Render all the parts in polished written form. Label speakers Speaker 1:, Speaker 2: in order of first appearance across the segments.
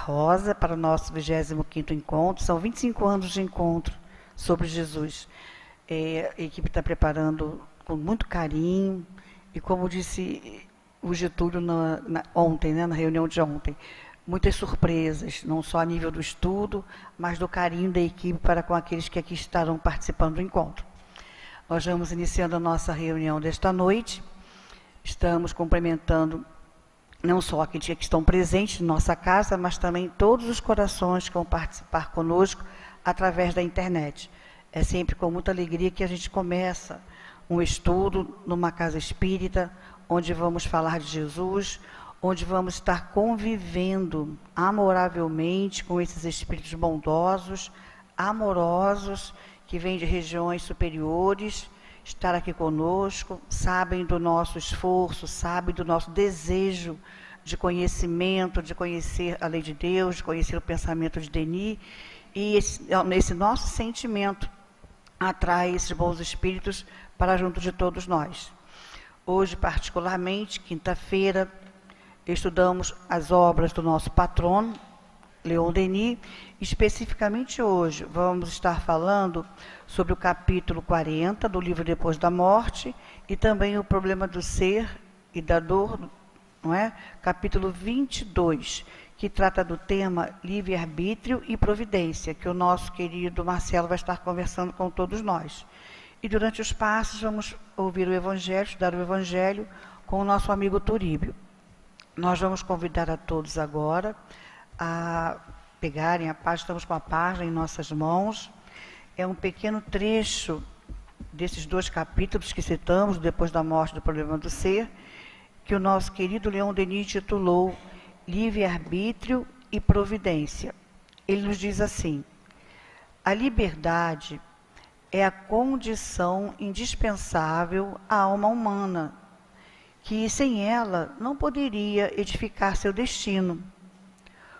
Speaker 1: Rosa para o nosso 25º encontro. São 25 anos de encontro sobre Jesus. A equipe está preparando com muito carinho e, como disse o Getúlio ontem, né, na reunião de ontem, muitas surpresas, não só a nível do estudo, mas do carinho da equipe para com aqueles que aqui estarão participando do encontro. Nós vamos iniciando a nossa reunião desta noite. Estamos cumprimentando não só aqueles que estão presentes em nossa casa, mas também todos os corações que vão participar conosco através da internet. É sempre com muita alegria que a gente começa um estudo numa casa espírita, onde vamos falar de Jesus, onde vamos estar convivendo amoravelmente com esses espíritos bondosos, amorosos, que vêm de regiões superiores, estar aqui conosco, sabem do nosso esforço, sabem do nosso desejo de conhecimento, de conhecer a lei de Deus, de conhecer o pensamento de Denis, e esse nosso sentimento atrai esses bons espíritos para junto de todos nós. Hoje, particularmente, quinta-feira, estudamos as obras do nosso patrono, Leon Denis. Especificamente hoje, vamos estar falando sobre o capítulo 40 do livro Depois da Morte e também o problema do ser e da dor, não é? Capítulo 22, que trata do tema livre-arbítrio e providência, que o nosso querido Marcelo vai estar conversando com todos nós. E durante os passos vamos ouvir o Evangelho, estudar o Evangelho com o nosso amigo Turíbio. Nós vamos convidar a todos agora a pegarem a página, estamos com a página em nossas mãos. É um pequeno trecho desses dois capítulos que citamos, depois da morte do problema do ser, que o nosso querido Leon Denis titulou Livre-arbítrio e providência. Ele nos diz assim: a liberdade é a condição indispensável à alma humana, que sem ela não poderia edificar seu destino.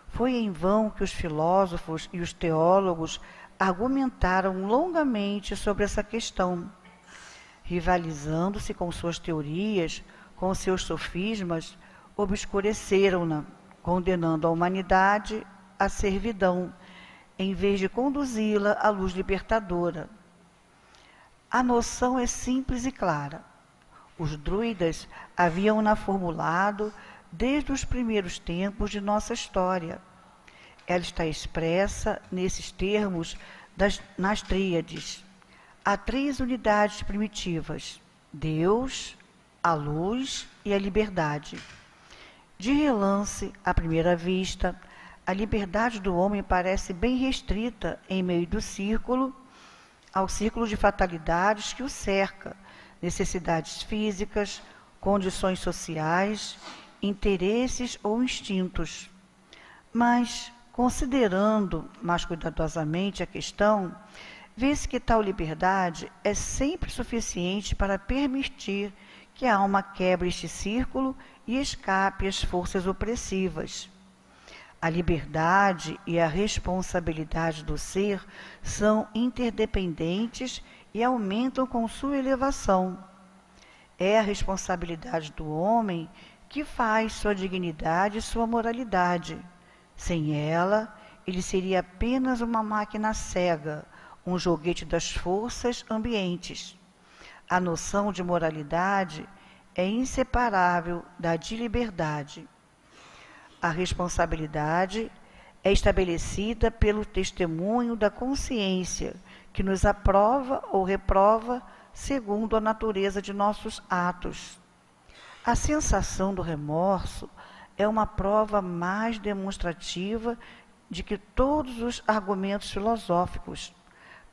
Speaker 1: Foi em vão que os filósofos e os teólogos argumentaram longamente sobre essa questão, rivalizando-se com suas teorias, com seus sofismas, obscureceram-na, condenando a humanidade à servidão, em vez de conduzi-la à luz libertadora. A noção é simples e clara. Os druidas haviam-na formulado desde os primeiros tempos de nossa história. Ela está expressa nesses termos nas tríades. Há 3 unidades primitivas: Deus, a luz e a liberdade. De relance, à primeira vista, a liberdade do homem parece bem restrita em meio ao círculo de fatalidades que o cerca, necessidades físicas, condições sociais, interesses ou instintos. Mas, considerando mais cuidadosamente a questão, vê-se que tal liberdade é sempre suficiente para permitir que a alma quebre este círculo e escape às forças opressivas. A liberdade e a responsabilidade do ser são interdependentes e aumentam com sua elevação. É a responsabilidade do homem que faz sua dignidade e sua moralidade. Sem ela, ele seria apenas uma máquina cega, um joguete das forças ambientes. A noção de moralidade é inseparável da de liberdade. A responsabilidade é estabelecida pelo testemunho da consciência, que nos aprova ou reprova segundo a natureza de nossos atos. A sensação do remorso é uma prova mais demonstrativa de que todos os argumentos filosóficos.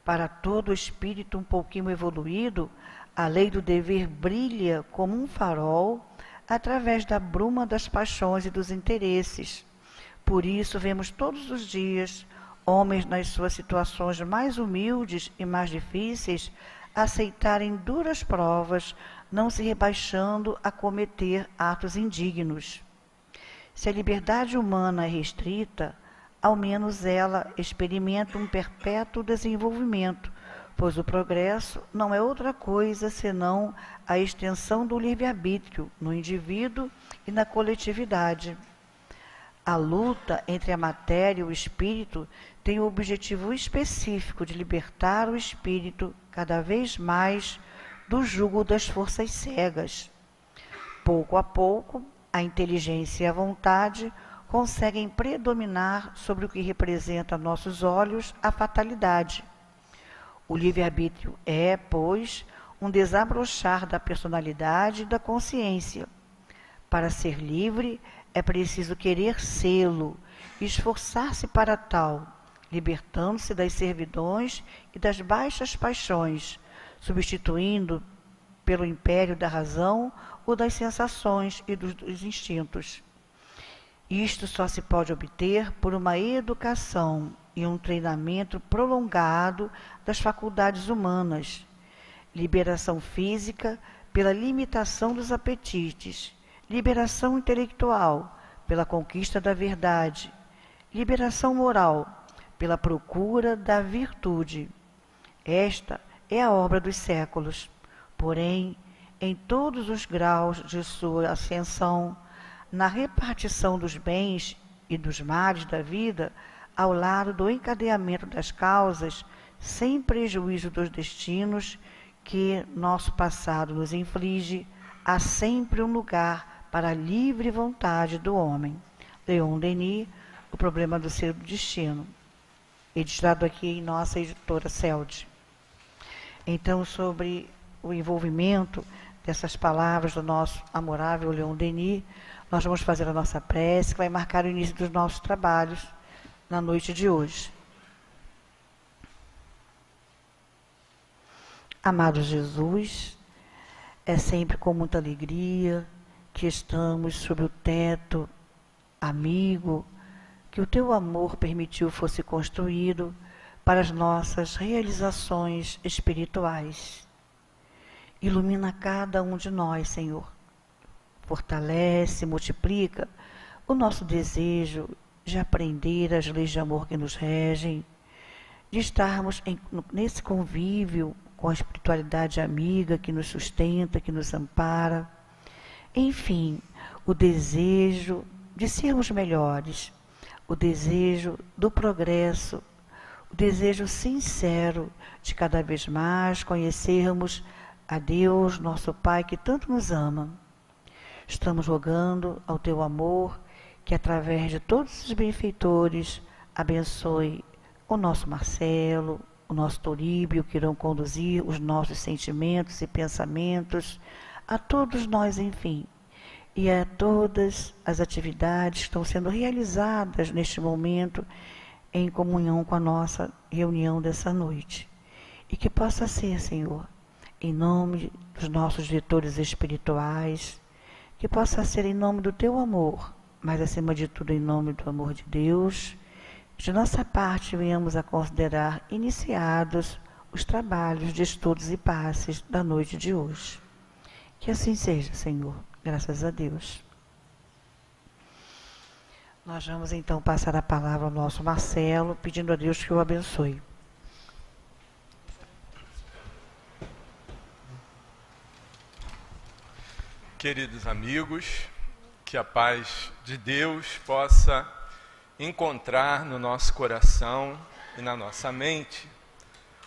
Speaker 1: Para todo espírito um pouquinho evoluído, a lei do dever brilha como um farol através da bruma das paixões e dos interesses. Por isso, vemos todos os dias homens nas suas situações mais humildes e mais difíceis aceitarem duras provas, não se rebaixando a cometer atos indignos. Se a liberdade humana é restrita, ao menos ela experimenta um perpétuo desenvolvimento, pois o progresso não é outra coisa senão a extensão do livre-arbítrio no indivíduo e na coletividade. A luta entre a matéria e o espírito tem o objetivo específico de libertar o espírito cada vez mais do jugo das forças cegas. Pouco a pouco, a inteligência e a vontade conseguem predominar sobre o que representa a nossos olhos a fatalidade. O livre-arbítrio é, pois, um desabrochar da personalidade e da consciência. Para ser livre, é preciso querer sê-lo e esforçar-se para tal, libertando-se das servidões e das baixas paixões, substituindo pelo império da razão ou das sensações e dos instintos. Isto só se pode obter por uma educação e um treinamento prolongado das faculdades humanas, liberação física pela limitação dos apetites, liberação intelectual pela conquista da verdade, liberação moral pela procura da virtude. Esta é a obra dos séculos, porém, em todos os graus de sua ascensão, na repartição dos bens e dos males da vida, ao lado do encadeamento das causas, sem prejuízo dos destinos que nosso passado nos inflige, há sempre um lugar para a livre vontade do homem. Leon Denis, O Problema do Ser e do Destino, editado aqui em nossa editora CELD. Então, sobre o envolvimento dessas palavras do nosso amorável Leon Denis, nós vamos fazer a nossa prece, que vai marcar o início dos nossos trabalhos na noite de hoje. Amado Jesus, é sempre com muita alegria que estamos sob o teto amigo que o teu amor permitiu fosse construído para as nossas realizações espirituais. Ilumina cada um de nós, Senhor. Fortalece, multiplica o nosso desejo de aprender as leis de amor que nos regem, de estarmos nesse convívio com a espiritualidade amiga que nos sustenta, que nos ampara. Enfim, o desejo de sermos melhores, o desejo do progresso, o desejo sincero de cada vez mais conhecermos a Deus, nosso Pai, que tanto nos ama. Estamos rogando ao teu amor que, através de todos os benfeitores, abençoe o nosso Marcelo, o nosso Toríbio, que irão conduzir os nossos sentimentos e pensamentos, a todos nós, enfim, e a todas as atividades que estão sendo realizadas neste momento em comunhão com a nossa reunião dessa noite. E que possa ser, Senhor, em nome dos nossos diretores espirituais, que possa ser em nome do teu amor, mas acima de tudo em nome do amor de Deus, de nossa parte venhamos a considerar iniciados os trabalhos de estudos e passes da noite de hoje. Que assim seja, Senhor, graças a Deus. Nós vamos então passar a palavra ao nosso Marcelo, pedindo a Deus que o abençoe.
Speaker 2: Queridos amigos, que a paz de Deus possa encontrar no nosso coração e na nossa mente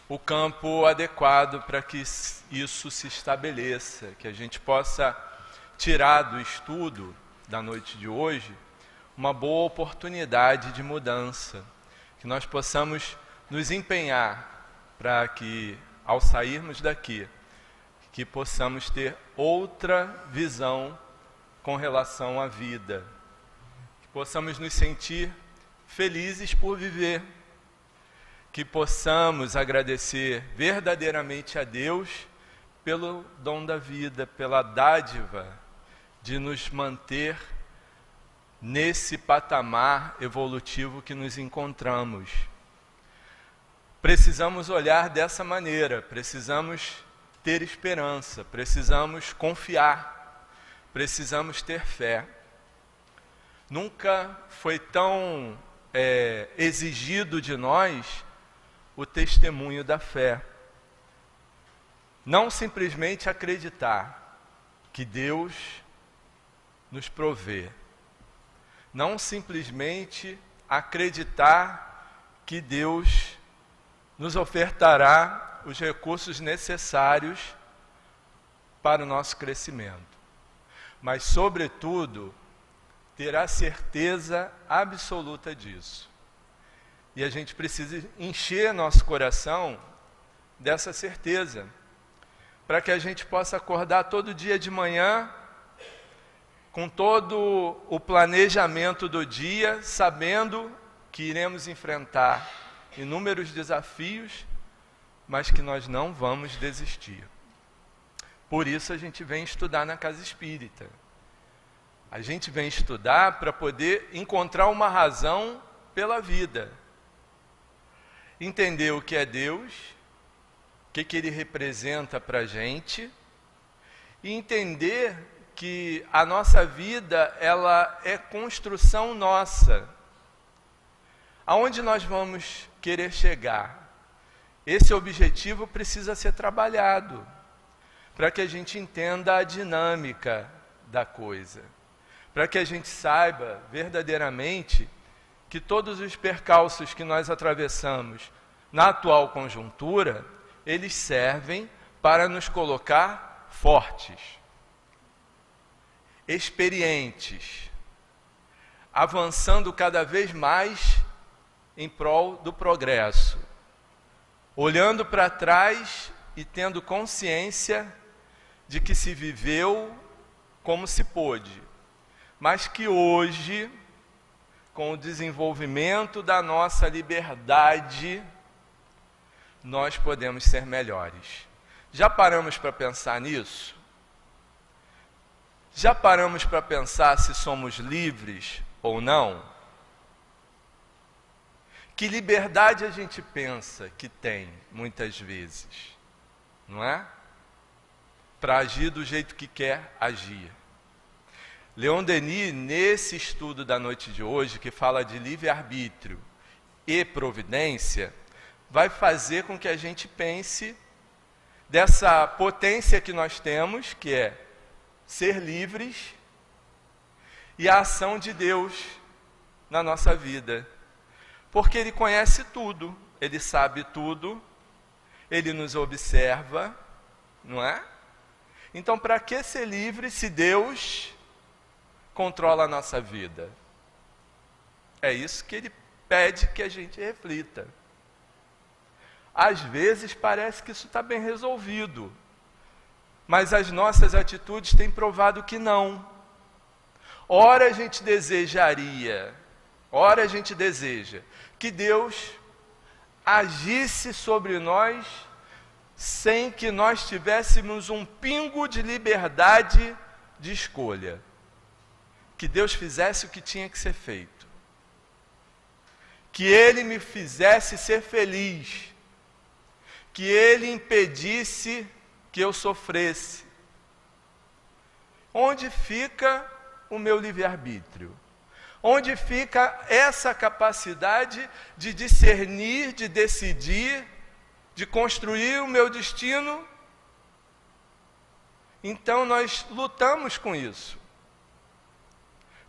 Speaker 2: o campo adequado para que isso se estabeleça, que a gente possa tirar do estudo da noite de hoje uma boa oportunidade de mudança, que nós possamos nos empenhar para que, ao sairmos daqui, que possamos ter outra visão com relação à vida, que possamos nos sentir felizes por viver, que possamos agradecer verdadeiramente a Deus pelo dom da vida, pela dádiva de nos manter nesse patamar evolutivo que nos encontramos. Precisamos olhar dessa maneira, precisamos ter esperança, precisamos confiar, precisamos ter fé. Nunca foi tão exigido de nós o testemunho da fé. Não simplesmente acreditar que Deus nos provê. não simplesmente acreditar que Deus nos ofertará os recursos necessários para o nosso crescimento, mas, sobretudo, ter a certeza absoluta disso. E a gente precisa encher nosso coração dessa certeza, para que a gente possa acordar todo dia de manhã com todo o planejamento do dia, sabendo que iremos enfrentar inúmeros desafios, mas que nós não vamos desistir. Por isso a gente vem estudar na Casa Espírita. A gente vem estudar para poder encontrar uma razão pela vida. Entender o que é Deus, o que Ele representa para a gente, e entender que a nossa vida, ela é construção nossa. Aonde nós vamos querer chegar? Esse objetivo precisa ser trabalhado, para que a gente entenda a dinâmica da coisa, para que a gente saiba verdadeiramente que todos os percalços que nós atravessamos na atual conjuntura, eles servem para nos colocar fortes, experientes, avançando cada vez mais em prol do progresso, olhando para trás e tendo consciência de que se viveu como se pôde, mas que hoje, com o desenvolvimento da nossa liberdade, nós podemos ser melhores. Já paramos para pensar nisso? Já paramos para pensar se somos livres ou não? Que liberdade a gente pensa que tem, muitas vezes, não é? Para agir do jeito que quer agir. Leon Denis, nesse estudo da noite de hoje, que fala de livre-arbítrio e providência, vai fazer com que a gente pense dessa potência que nós temos, que é ser livres, e a ação de Deus na nossa vida. Porque Ele conhece tudo, Ele sabe tudo, Ele nos observa, não é? Então, para que ser livre se Deus controla a nossa vida? É isso que Ele pede que a gente reflita. Às vezes parece que isso está bem resolvido, mas as nossas atitudes têm provado que não. Ora a gente desejaria, ora a gente deseja que Deus agisse sobre nós sem que nós tivéssemos um pingo de liberdade de escolha. Que Deus fizesse o que tinha que ser feito. Que Ele me fizesse ser feliz. Que Ele impedisse que eu sofresse. Onde fica o meu livre-arbítrio? Onde fica essa capacidade de discernir, de decidir, de construir o meu destino? Então nós lutamos com isso.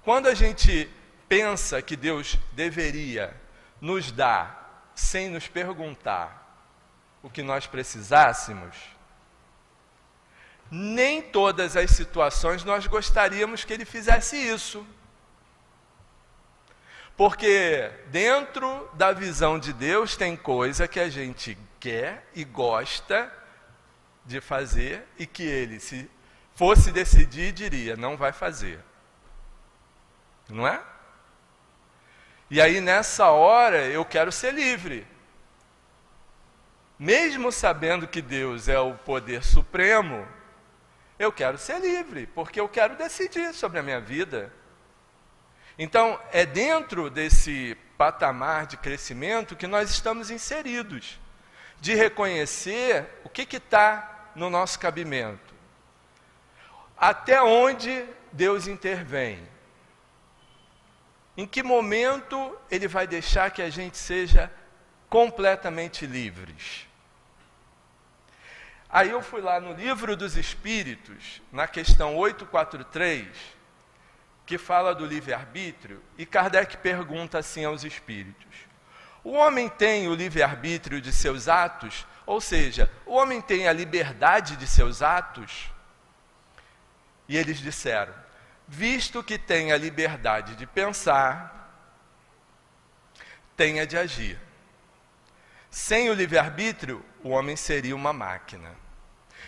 Speaker 2: Quando a gente pensa que Deus deveria nos dar, sem nos perguntar, o que nós precisássemos, nem todas as situações nós gostaríamos que Ele fizesse isso. Porque dentro da visão de Deus tem coisa que a gente quer e gosta de fazer e que Ele, se fosse decidir, diria, não vai fazer. Não é? E aí nessa hora eu quero ser livre. Mesmo sabendo que Deus é o poder supremo, eu quero ser livre, porque eu quero decidir sobre a minha vida. Então, é dentro desse patamar de crescimento que nós estamos inseridos, de reconhecer o que está no nosso cabimento, até onde Deus intervém, em que momento Ele vai deixar que a gente seja completamente livres. Aí eu fui lá no Livro dos Espíritos, na questão 843, que fala do livre-arbítrio, e Kardec pergunta assim aos espíritos: o homem tem o livre-arbítrio de seus atos? Ou seja, o homem tem a liberdade de seus atos? E eles disseram: visto que tem a liberdade de pensar, tem a de agir. Sem o livre-arbítrio, o homem seria uma máquina.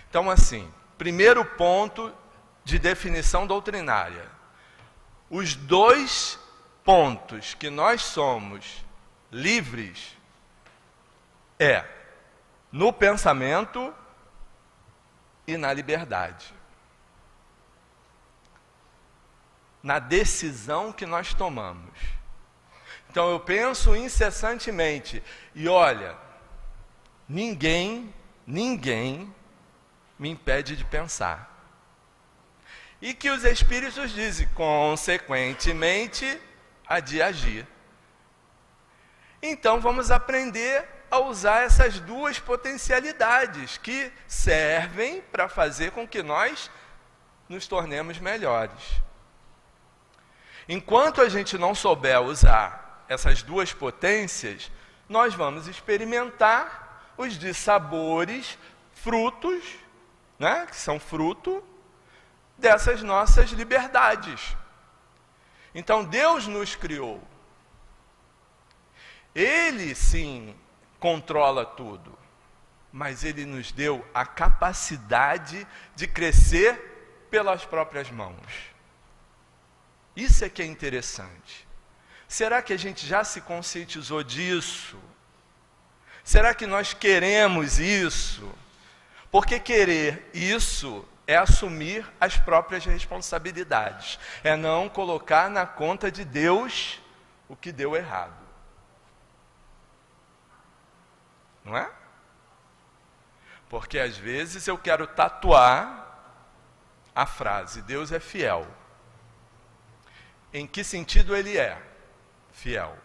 Speaker 2: Então, assim, primeiro ponto de definição doutrinária: os dois pontos que nós somos livres é no pensamento e na liberdade. Na decisão que nós tomamos. Então eu penso incessantemente, e olha, ninguém me impede de pensar. E que os espíritos dizem, consequentemente, a de agir. Então vamos aprender a usar essas duas potencialidades que servem para fazer com que nós nos tornemos melhores. Enquanto a gente não souber usar essas duas potências, nós vamos experimentar os dissabores, frutos, né, que são fruto dessas nossas liberdades. Então Deus nos criou. Ele sim controla tudo, mas Ele nos deu a capacidade de crescer pelas próprias mãos. Isso é que é interessante. Será que a gente já se conscientizou disso? Será que nós queremos isso? Porque querer isso é assumir as próprias responsabilidades. É não colocar na conta de Deus o que deu errado. Não é? Porque às vezes eu quero tatuar a frase, Deus é fiel. Em que sentido ele é fiel?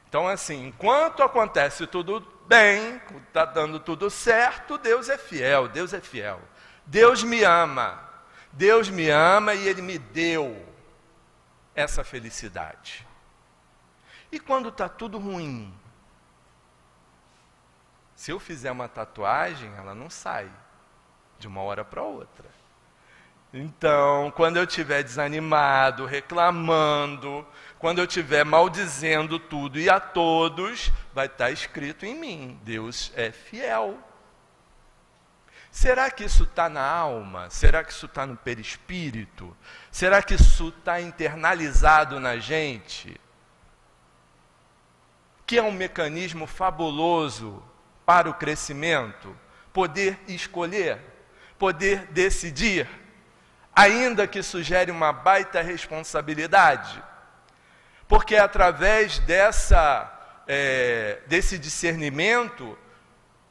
Speaker 2: Então, assim, enquanto acontece tudo bem, está dando tudo certo, Deus é fiel, Deus é fiel. Deus me ama e Ele me deu essa felicidade. E quando está tudo ruim? Se eu fizer uma tatuagem, ela não sai de uma hora para outra. Então, quando eu estiver desanimado, reclamando, quando eu estiver maldizendo tudo e a todos, vai estar escrito em mim, Deus é fiel. Será que isso está na alma? Será que isso está no perispírito? Será que isso está internalizado na gente? Que é um mecanismo fabuloso para o crescimento, poder escolher, poder decidir, ainda que sugere uma baita responsabilidade, porque é através desse discernimento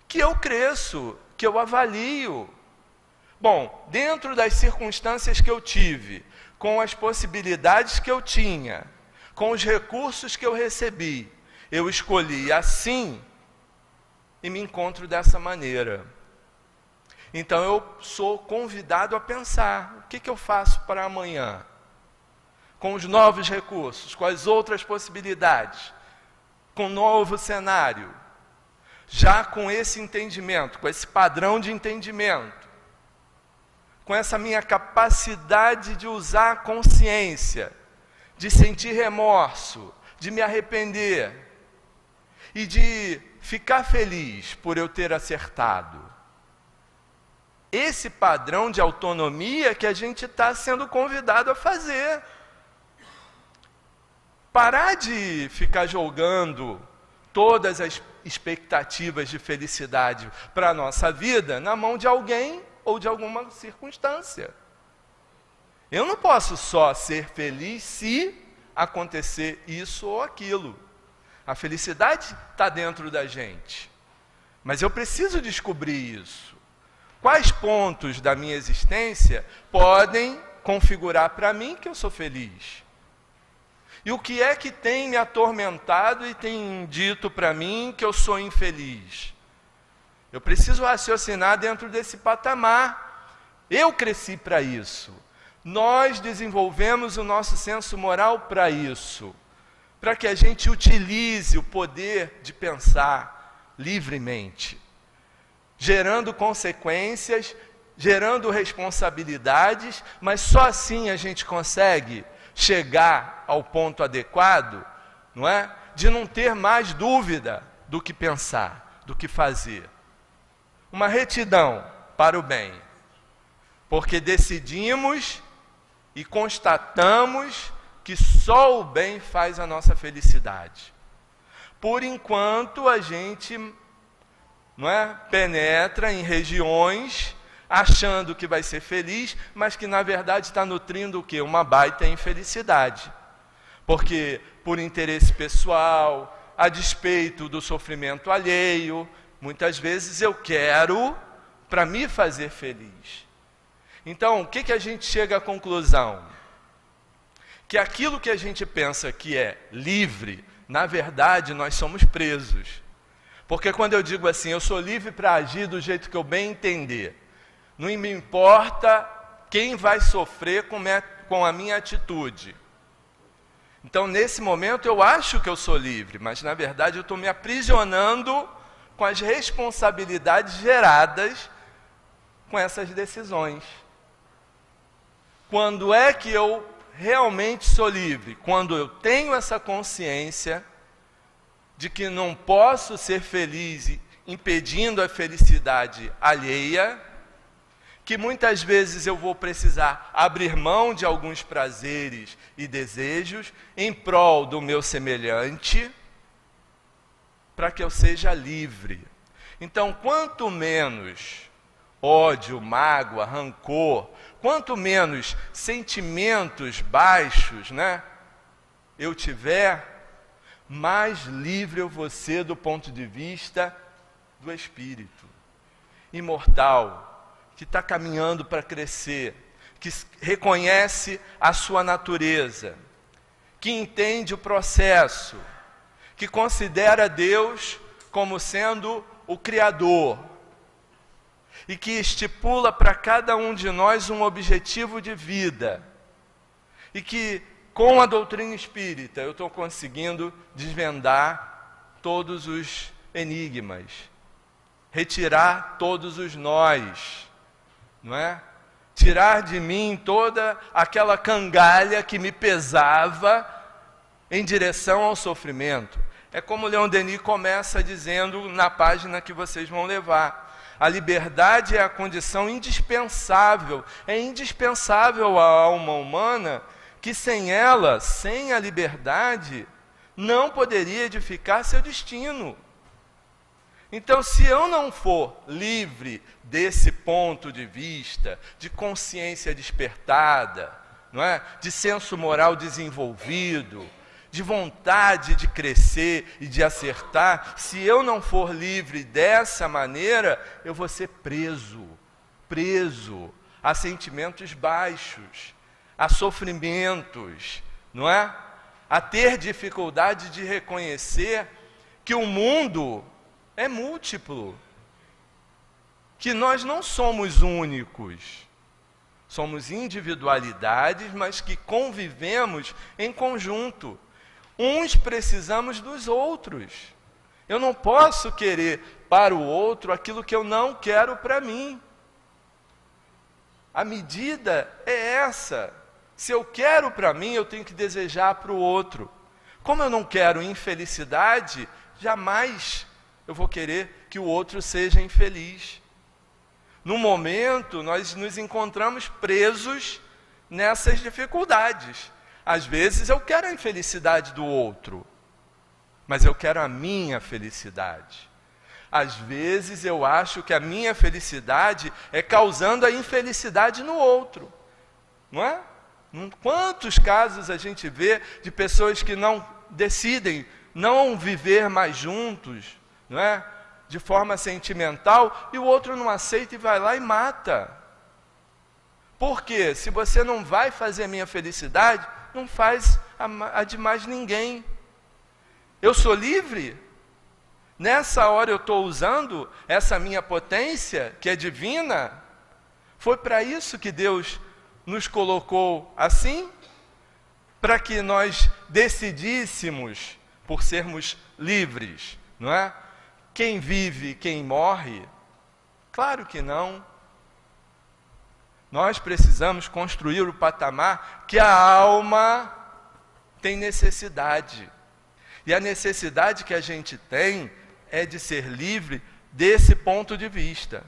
Speaker 2: que eu cresço, que eu avalio. Bom, dentro das circunstâncias que eu tive, com as possibilidades que eu tinha, com os recursos que eu recebi, eu escolhi assim e me encontro dessa maneira. Então eu sou convidado a pensar, o que eu faço para amanhã? Com os novos recursos, com as outras possibilidades, com o novo cenário, já com esse entendimento, com esse padrão de entendimento, com essa minha capacidade de usar a consciência, de sentir remorso, de me arrepender e de ficar feliz por eu ter acertado. Esse padrão de autonomia que a gente está sendo convidado a fazer. Parar de ficar jogando todas as expectativas de felicidade para a nossa vida na mão de alguém ou de alguma circunstância. Eu não posso só ser feliz se acontecer isso ou aquilo. A felicidade está dentro da gente. Mas eu preciso descobrir isso. Quais pontos da minha existência podem configurar para mim que eu sou feliz? E o que é que tem me atormentado e tem dito para mim que eu sou infeliz? Eu preciso raciocinar dentro desse patamar. Eu cresci para isso. nós desenvolvemos o nosso senso moral para isso, para que a gente utilize o poder de pensar livremente, gerando consequências, gerando responsabilidades, mas só assim a gente consegue chegar ao ponto adequado, não é? De não ter mais dúvida do que pensar, do que fazer. Uma retidão para o bem, porque decidimos e constatamos que só o bem faz a nossa felicidade. Por enquanto a gente, não é, penetra em regiões achando que vai ser feliz, mas que na verdade está nutrindo o quê? Uma baita infelicidade. Porque por interesse pessoal, a despeito do sofrimento alheio, muitas vezes eu quero para me fazer feliz. Então, o que a gente chega à conclusão? Que aquilo que a gente pensa que é livre, na verdade nós somos presos. Porque quando eu digo assim, eu sou livre para agir do jeito que eu bem entender, não me importa quem vai sofrer com a minha atitude. Então, nesse momento, eu acho que eu sou livre, mas, na verdade, eu estou me aprisionando com as responsabilidades geradas com essas decisões. Quando é que eu realmente sou livre? Quando eu tenho essa consciência de que não posso ser feliz impedindo a felicidade alheia, que muitas vezes eu vou precisar abrir mão de alguns prazeres e desejos em prol do meu semelhante, para que eu seja livre. Então, quanto menos ódio, mágoa, rancor, quanto menos sentimentos baixos, né, eu tiver, mais livre eu vou ser do ponto de vista do espírito imortal, que está caminhando para crescer, que reconhece a sua natureza, que entende o processo, que considera Deus como sendo o Criador, e que estipula para cada um de nós um objetivo de vida, e que com a doutrina espírita eu estou conseguindo desvendar todos os enigmas, retirar todos os nós, não é? Tirar de mim toda aquela cangalha que me pesava em direção ao sofrimento. É como Leon Denis começa dizendo na página que vocês vão levar. A liberdade é a condição indispensável. É indispensável à alma humana que sem ela, sem a liberdade, não poderia edificar seu destino. Então, se eu não for livre desse ponto de vista, de consciência despertada, não é? De senso moral desenvolvido, de vontade de crescer e de acertar, se eu não for livre dessa maneira, eu vou ser preso a sentimentos baixos, a sofrimentos, não é? A ter dificuldade de reconhecer que o mundo é múltiplo, que nós não somos únicos, somos individualidades, mas que convivemos em conjunto. Uns precisamos dos outros. Eu não posso querer para o outro aquilo que eu não quero para mim. A medida é essa. Se eu quero para mim, eu tenho que desejar para o outro. Como eu não quero infelicidade, jamais eu vou querer que o outro seja infeliz. No momento, nós nos encontramos presos nessas dificuldades. Às vezes eu quero a infelicidade do outro, mas eu quero a minha felicidade. Às vezes eu acho que a minha felicidade é causando a infelicidade no outro. Não é? Quantos casos a gente vê de pessoas que não decidem não viver mais juntos, não é? De forma sentimental, e o outro não aceita e vai lá e mata. Por quê? Se você não vai fazer a minha felicidade, não faz a de mais ninguém. Eu sou livre? Nessa hora eu estou usando essa minha potência, que é divina? Foi para isso que Deus nos colocou assim? Para que nós decidíssemos por sermos livres, não é? Quem vive, quem morre? Claro que não. Nós precisamos construir o patamar que a alma tem necessidade. E a necessidade que a gente tem é de ser livre desse ponto de vista.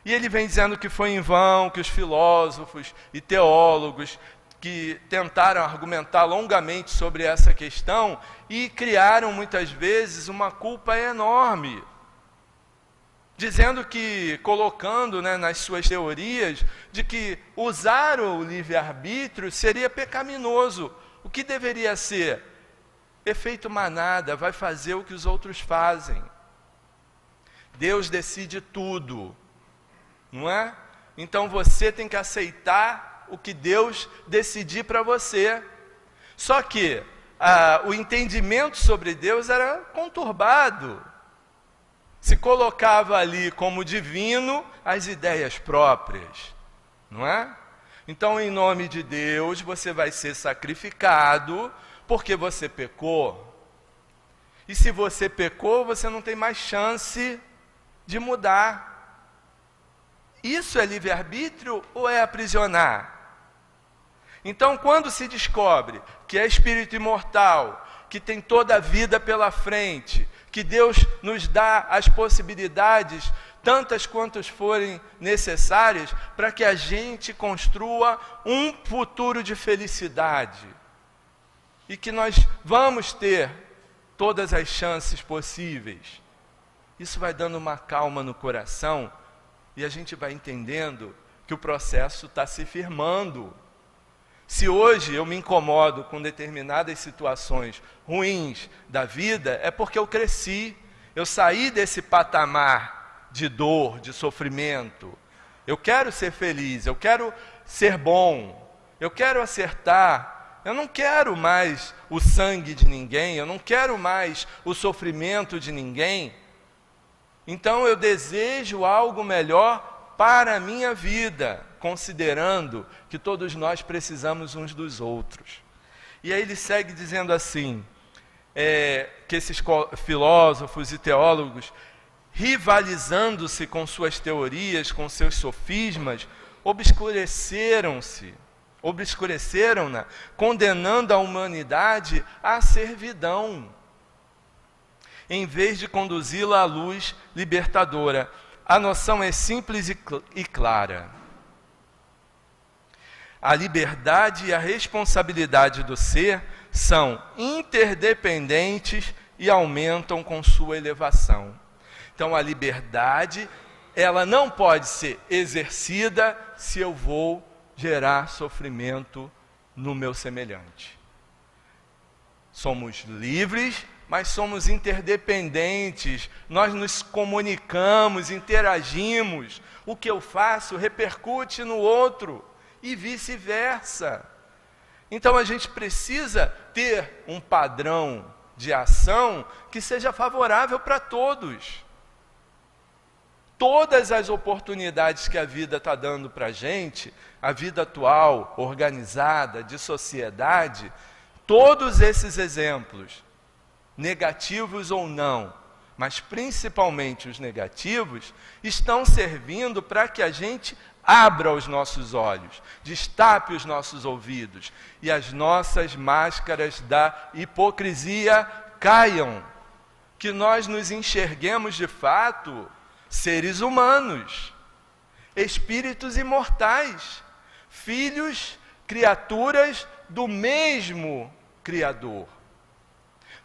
Speaker 2: E ele vem dizendo que foi em vão que os filósofos e teólogos que tentaram argumentar longamente sobre essa questão e criaram muitas vezes uma culpa enorme, dizendo que, colocando, né, nas suas teorias, de que usar o livre-arbítrio seria pecaminoso. O que deveria ser? Efeito manada, vai fazer o que os outros fazem. Deus decide tudo, não é? Então você tem que aceitar o que Deus decidir para você. Só que o entendimento sobre Deus era conturbado. Se colocava ali como divino as ideias próprias, não é? Então, em nome de Deus, você vai ser sacrificado porque você pecou. E se você pecou, você não tem mais chance de mudar. Isso é livre-arbítrio ou é aprisionar? Então, quando se descobre que é espírito imortal, que tem toda a vida pela frente, que Deus nos dá as possibilidades, tantas quantas forem necessárias, para que a gente construa um futuro de felicidade, e que nós vamos ter todas as chances possíveis. Isso vai dando uma calma no coração, e a gente vai entendendo que o processo está se firmando. Se hoje eu me incomodo com determinadas situações ruins da vida, é porque eu cresci, eu saí desse patamar de dor, de sofrimento. Eu quero ser feliz, eu quero ser bom, eu quero acertar, eu não quero mais o sangue de ninguém, eu não quero mais o sofrimento de ninguém. Então eu desejo algo melhor para a minha vida, considerando que todos nós precisamos uns dos outros. E aí ele segue dizendo assim, que esses filósofos e teólogos, rivalizando-se com suas teorias, com seus sofismas, obscureceram-na, condenando a humanidade à servidão, em vez de conduzi-la à luz libertadora. A noção é simples e clara. A liberdade e a responsabilidade do ser são interdependentes e aumentam com sua elevação. Então, a liberdade, ela não pode ser exercida se eu vou gerar sofrimento no meu semelhante. Somos livres, mas somos interdependentes, nós nos comunicamos, interagimos, o que eu faço repercute no outro e vice-versa. Então a gente precisa ter um padrão de ação que seja favorável para todos. Todas as oportunidades que a vida está dando para a gente, a vida atual, organizada, de sociedade, todos esses exemplos, negativos ou não, mas principalmente os negativos, estão servindo para que a gente abra os nossos olhos, destape os nossos ouvidos e as nossas máscaras da hipocrisia caiam, que nós nos enxerguemos de fato seres humanos, espíritos imortais, filhos, criaturas do mesmo Criador.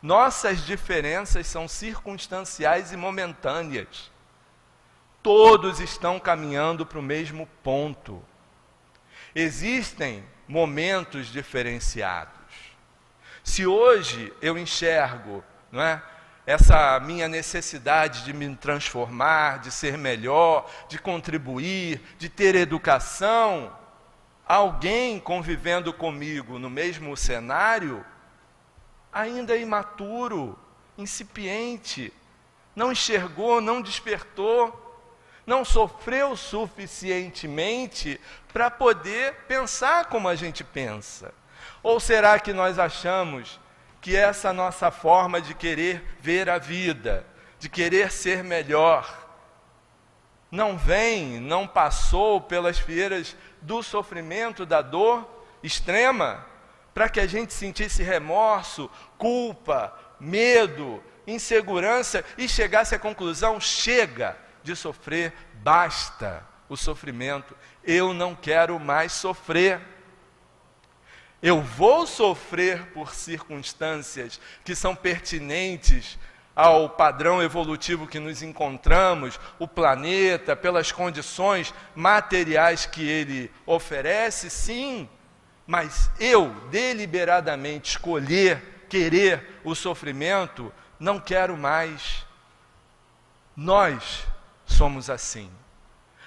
Speaker 2: Nossas diferenças são circunstanciais e momentâneas. Todos estão caminhando para o mesmo ponto. Existem momentos diferenciados. Se hoje eu enxergo, não é, essa minha necessidade de me transformar, de ser melhor, de contribuir, de ter educação, alguém convivendo comigo no mesmo cenário, ainda imaturo, incipiente, não enxergou, não despertou, não sofreu suficientemente para poder pensar como a gente pensa? Ou será que nós achamos que essa nossa forma de querer ver a vida, de querer ser melhor, não passou pelas fieiras do sofrimento, da dor extrema, para que a gente sentisse remorso, culpa, medo, insegurança e chegasse à conclusão: chega de sofrer, basta o sofrimento, eu não quero mais sofrer. Eu vou sofrer por circunstâncias que são pertinentes ao padrão evolutivo que nos encontramos, o planeta, pelas condições materiais que ele oferece, sim, mas eu deliberadamente querer o sofrimento, não quero mais. Nós somos assim.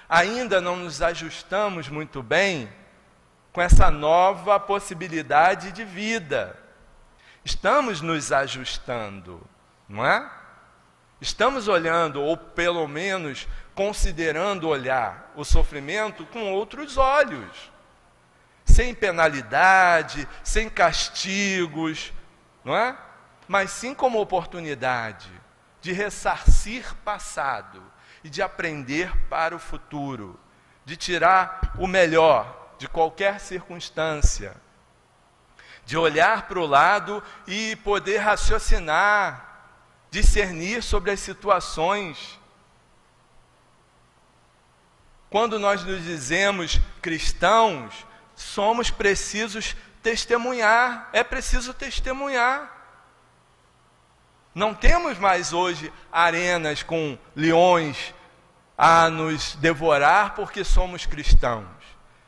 Speaker 2: Ainda não nos ajustamos muito bem com essa nova possibilidade de vida. Estamos nos ajustando, não é? Estamos olhando, ou pelo menos considerando olhar o sofrimento com outros olhos, sem penalidade, sem castigos, não é? Mas sim como oportunidade de ressarcir passado e de aprender para o futuro, de tirar o melhor de qualquer circunstância, de olhar para o lado e poder raciocinar, discernir sobre as situações. Quando nós nos dizemos cristãos, somos precisos testemunhar, é preciso testemunhar. Não temos mais hoje arenas com leões a nos devorar porque somos cristãos.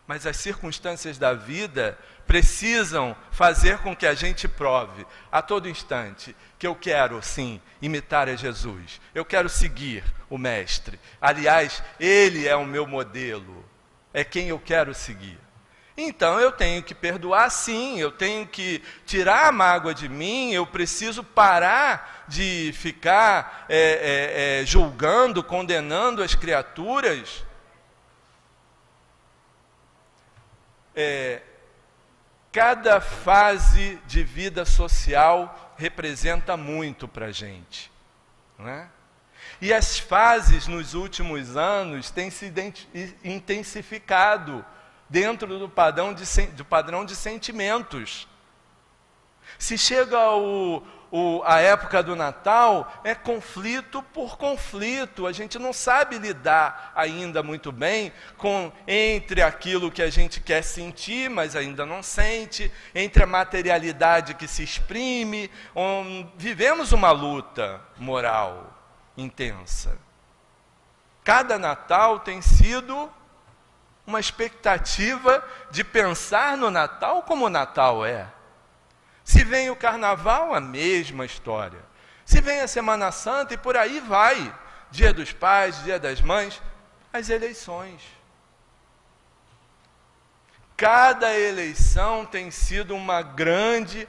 Speaker 2: Mas as circunstâncias da vida precisam fazer com que a gente prove a todo instante que eu quero, sim, imitar a Jesus. Eu quero seguir o Mestre. Aliás, Ele é o meu modelo. É quem eu quero seguir. Então eu tenho que perdoar, sim. Eu tenho que tirar a mágoa de mim. Eu preciso parar de ficar julgando, condenando as criaturas. Cada fase de vida social representa muito para a gente, não é? E as fases nos últimos anos têm se intensificado dentro do padrão de sentimentos. Se chega a época do Natal, é conflito por conflito. A gente não sabe lidar ainda muito bem entre aquilo que a gente quer sentir, mas ainda não sente, entre a materialidade que se exprime. Vivemos uma luta moral intensa. Cada Natal tem sido uma expectativa de pensar no Natal como o Natal é. Se vem o Carnaval, a mesma história. Se vem a Semana Santa e por aí vai. Dia dos Pais, Dia das Mães, as eleições. Cada eleição tem sido uma grande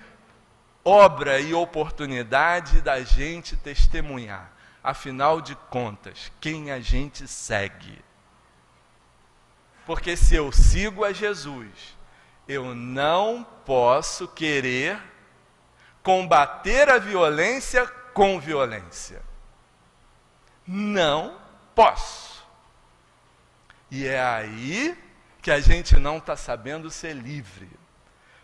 Speaker 2: obra e oportunidade da gente testemunhar. Afinal de contas, quem a gente segue? Porque se eu sigo a Jesus, eu não posso querer combater a violência com violência. Não posso. E é aí que a gente não está sabendo ser livre.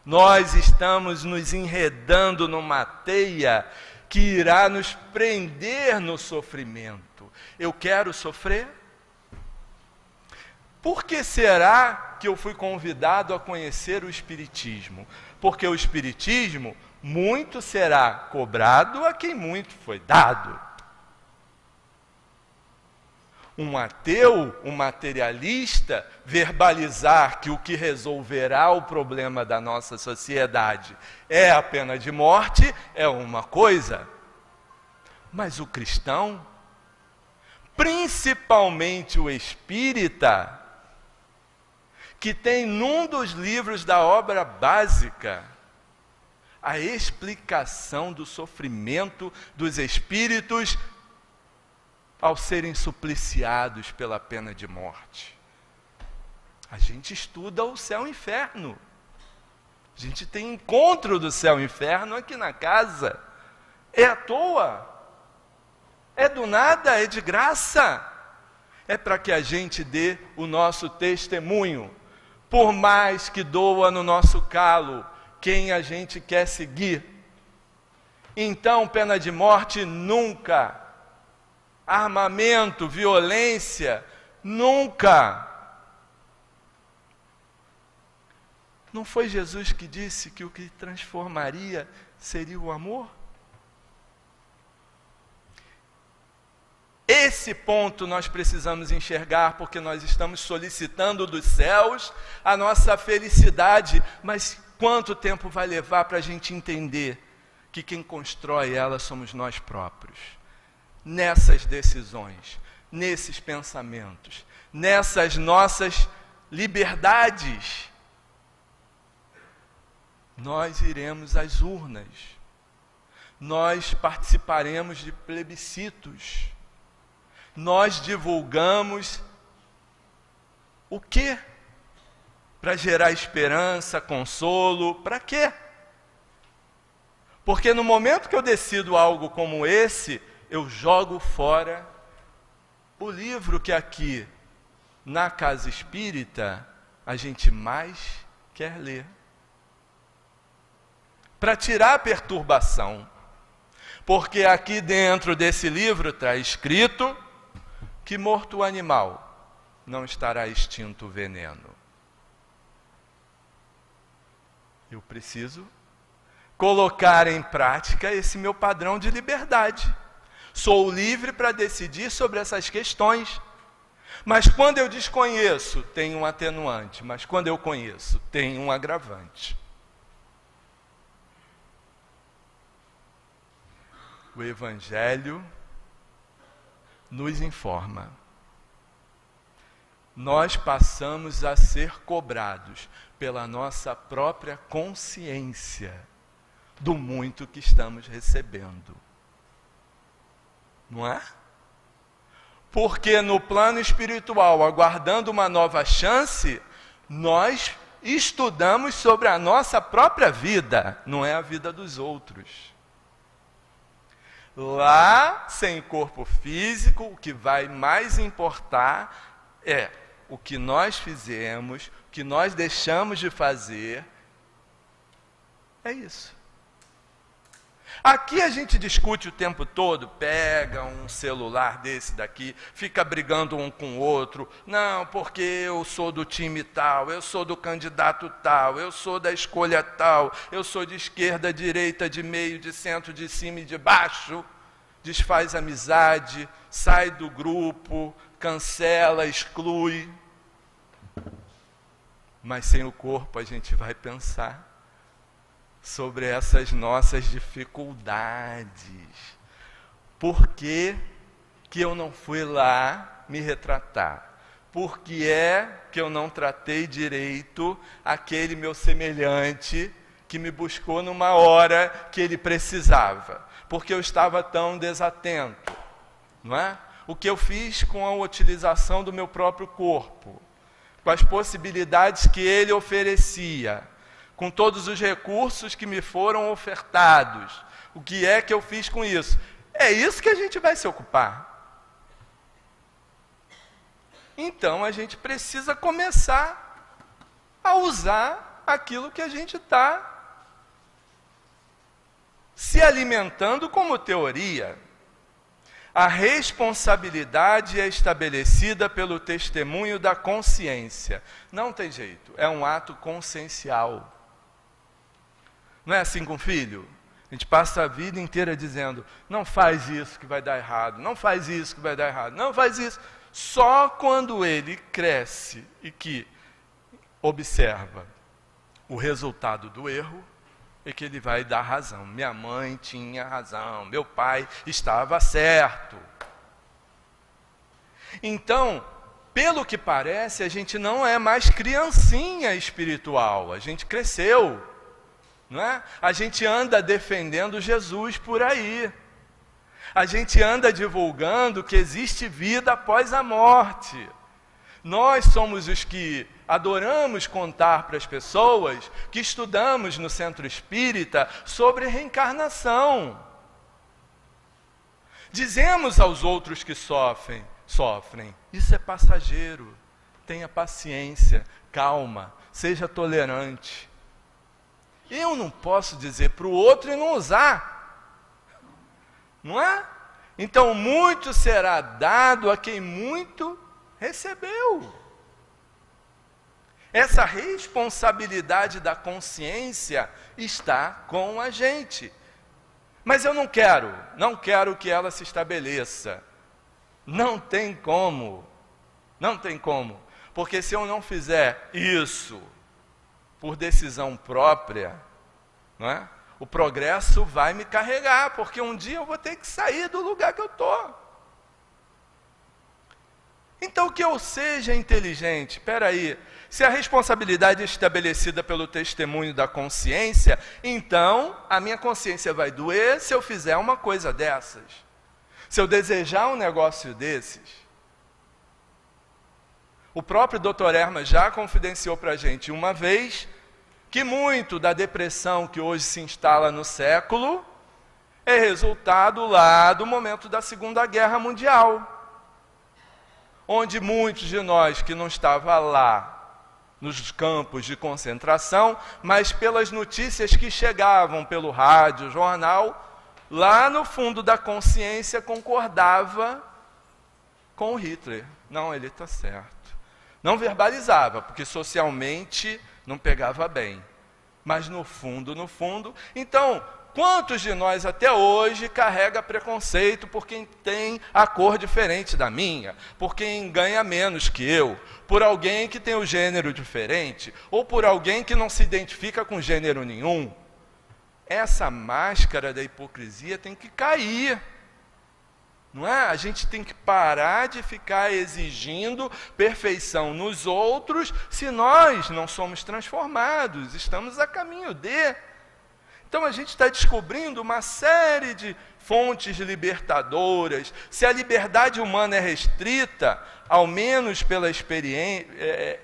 Speaker 2: Nós estamos nos enredando numa teia que irá nos prender no sofrimento. Eu quero sofrer? Por que será que eu fui convidado a conhecer o Espiritismo? Porque o Espiritismo, muito será cobrado a quem muito foi dado. Um ateu, um materialista, verbalizar que o que resolverá o problema da nossa sociedade é a pena de morte, é uma coisa. Mas o cristão, principalmente o espírita, que tem num dos livros da obra básica a explicação do sofrimento dos espíritos ao serem supliciados pela pena de morte. A gente estuda o céu e o inferno. A gente tem encontro do céu e inferno aqui na casa. É à toa? É do nada? É de graça? É para que a gente dê o nosso testemunho. Por mais que doa no nosso calo quem a gente quer seguir. Então, pena de morte nunca. Armamento, violência, nunca. Não foi Jesus que disse que o que transformaria seria o amor? Esse ponto nós precisamos enxergar, porque nós estamos solicitando dos céus a nossa felicidade, mas quanto tempo vai levar para a gente entender que quem constrói ela somos nós próprios? Nessas decisões, nesses pensamentos, nessas nossas liberdades, nós iremos às urnas, nós participaremos de plebiscitos, nós divulgamos o quê? Para gerar esperança, consolo, para quê? Porque no momento que eu decido algo como esse, eu jogo fora o livro que aqui, na casa espírita, a gente mais quer ler. Para tirar a perturbação. Porque aqui dentro desse livro está escrito que morto o animal, não estará extinto o veneno. Eu preciso colocar em prática esse meu padrão de liberdade. Sou livre para decidir sobre essas questões. Mas quando eu desconheço, tem um atenuante. Mas quando eu conheço, tem um agravante. O Evangelho nos informa. Nós passamos a ser cobrados pela nossa própria consciência do muito que estamos recebendo. Não é? Porque no plano espiritual, aguardando uma nova chance, nós estudamos sobre a nossa própria vida, não é a vida dos outros. Lá, sem corpo físico, o que vai mais importar é o que nós fizemos, o que nós deixamos de fazer. É isso. Aqui a gente discute o tempo todo, pega um celular desse daqui, fica brigando um com o outro. Não, porque eu sou do time tal, eu sou do candidato tal, eu sou da escolha tal, eu sou de esquerda, direita, de meio, de centro, de cima e de baixo. Desfaz amizade, sai do grupo, cancela, exclui. Mas sem o corpo a gente vai pensar sobre essas nossas dificuldades. Por que que eu não fui lá me retratar? Por que é que eu não tratei direito aquele meu semelhante que me buscou numa hora que ele precisava? Porque eu estava tão desatento, não é? O que eu fiz com a utilização do meu próprio corpo, com as possibilidades que ele oferecia, com todos os recursos que me foram ofertados. O que é que eu fiz com isso? É isso que a gente vai se ocupar. Então, a gente precisa começar a usar aquilo que a gente está se alimentando como teoria. A responsabilidade é estabelecida pelo testemunho da consciência. Não tem jeito, é um ato consciencial. Não é assim com o filho? A gente passa a vida inteira dizendo, não faz isso que vai dar errado, não faz isso que vai dar errado, não faz isso. Só quando ele cresce e que observa o resultado do erro, é que ele vai dar razão. Minha mãe tinha razão, meu pai estava certo. Então, pelo que parece, a gente não é mais criancinha espiritual, a gente cresceu. Não é? A gente anda defendendo Jesus por aí. A gente anda divulgando que existe vida após a morte. Nós somos os que adoramos contar para as pessoas que estudamos no centro espírita sobre reencarnação. Dizemos aos outros que sofrem, isso é passageiro. Tenha paciência, calma, seja tolerante. Eu não posso dizer para o outro e não usar. Não é? Então, muito será dado a quem muito recebeu. Essa responsabilidade da consciência está com a gente. Mas eu não quero que ela se estabeleça. Não tem como. Porque se eu não fizer isso por decisão própria, não é? O progresso vai me carregar, porque um dia eu vou ter que sair do lugar que eu estou. Então que eu seja inteligente. Espera aí, se a responsabilidade é estabelecida pelo testemunho da consciência, então a minha consciência vai doer se eu fizer uma coisa dessas. Se eu desejar um negócio desses. O próprio Dr. Herman já confidenciou para a gente uma vez que muito da depressão que hoje se instala no século é resultado lá do momento da Segunda Guerra Mundial, onde muitos de nós que não estavam lá nos campos de concentração, mas pelas notícias que chegavam pelo rádio, jornal, lá no fundo da consciência concordava com o Hitler. Não, ele está certo. Não verbalizava, porque socialmente não pegava bem. Mas no fundo, então, quantos de nós até hoje carrega preconceito por quem tem a cor diferente da minha, por quem ganha menos que eu, por alguém que tem o gênero diferente, ou por alguém que não se identifica com gênero nenhum? Essa máscara da hipocrisia tem que cair. Não é? A gente tem que parar de ficar exigindo perfeição nos outros se nós não somos transformados, estamos a caminho de. Então a gente está descobrindo uma série de fontes libertadoras. Se a liberdade humana é restrita, ao menos pela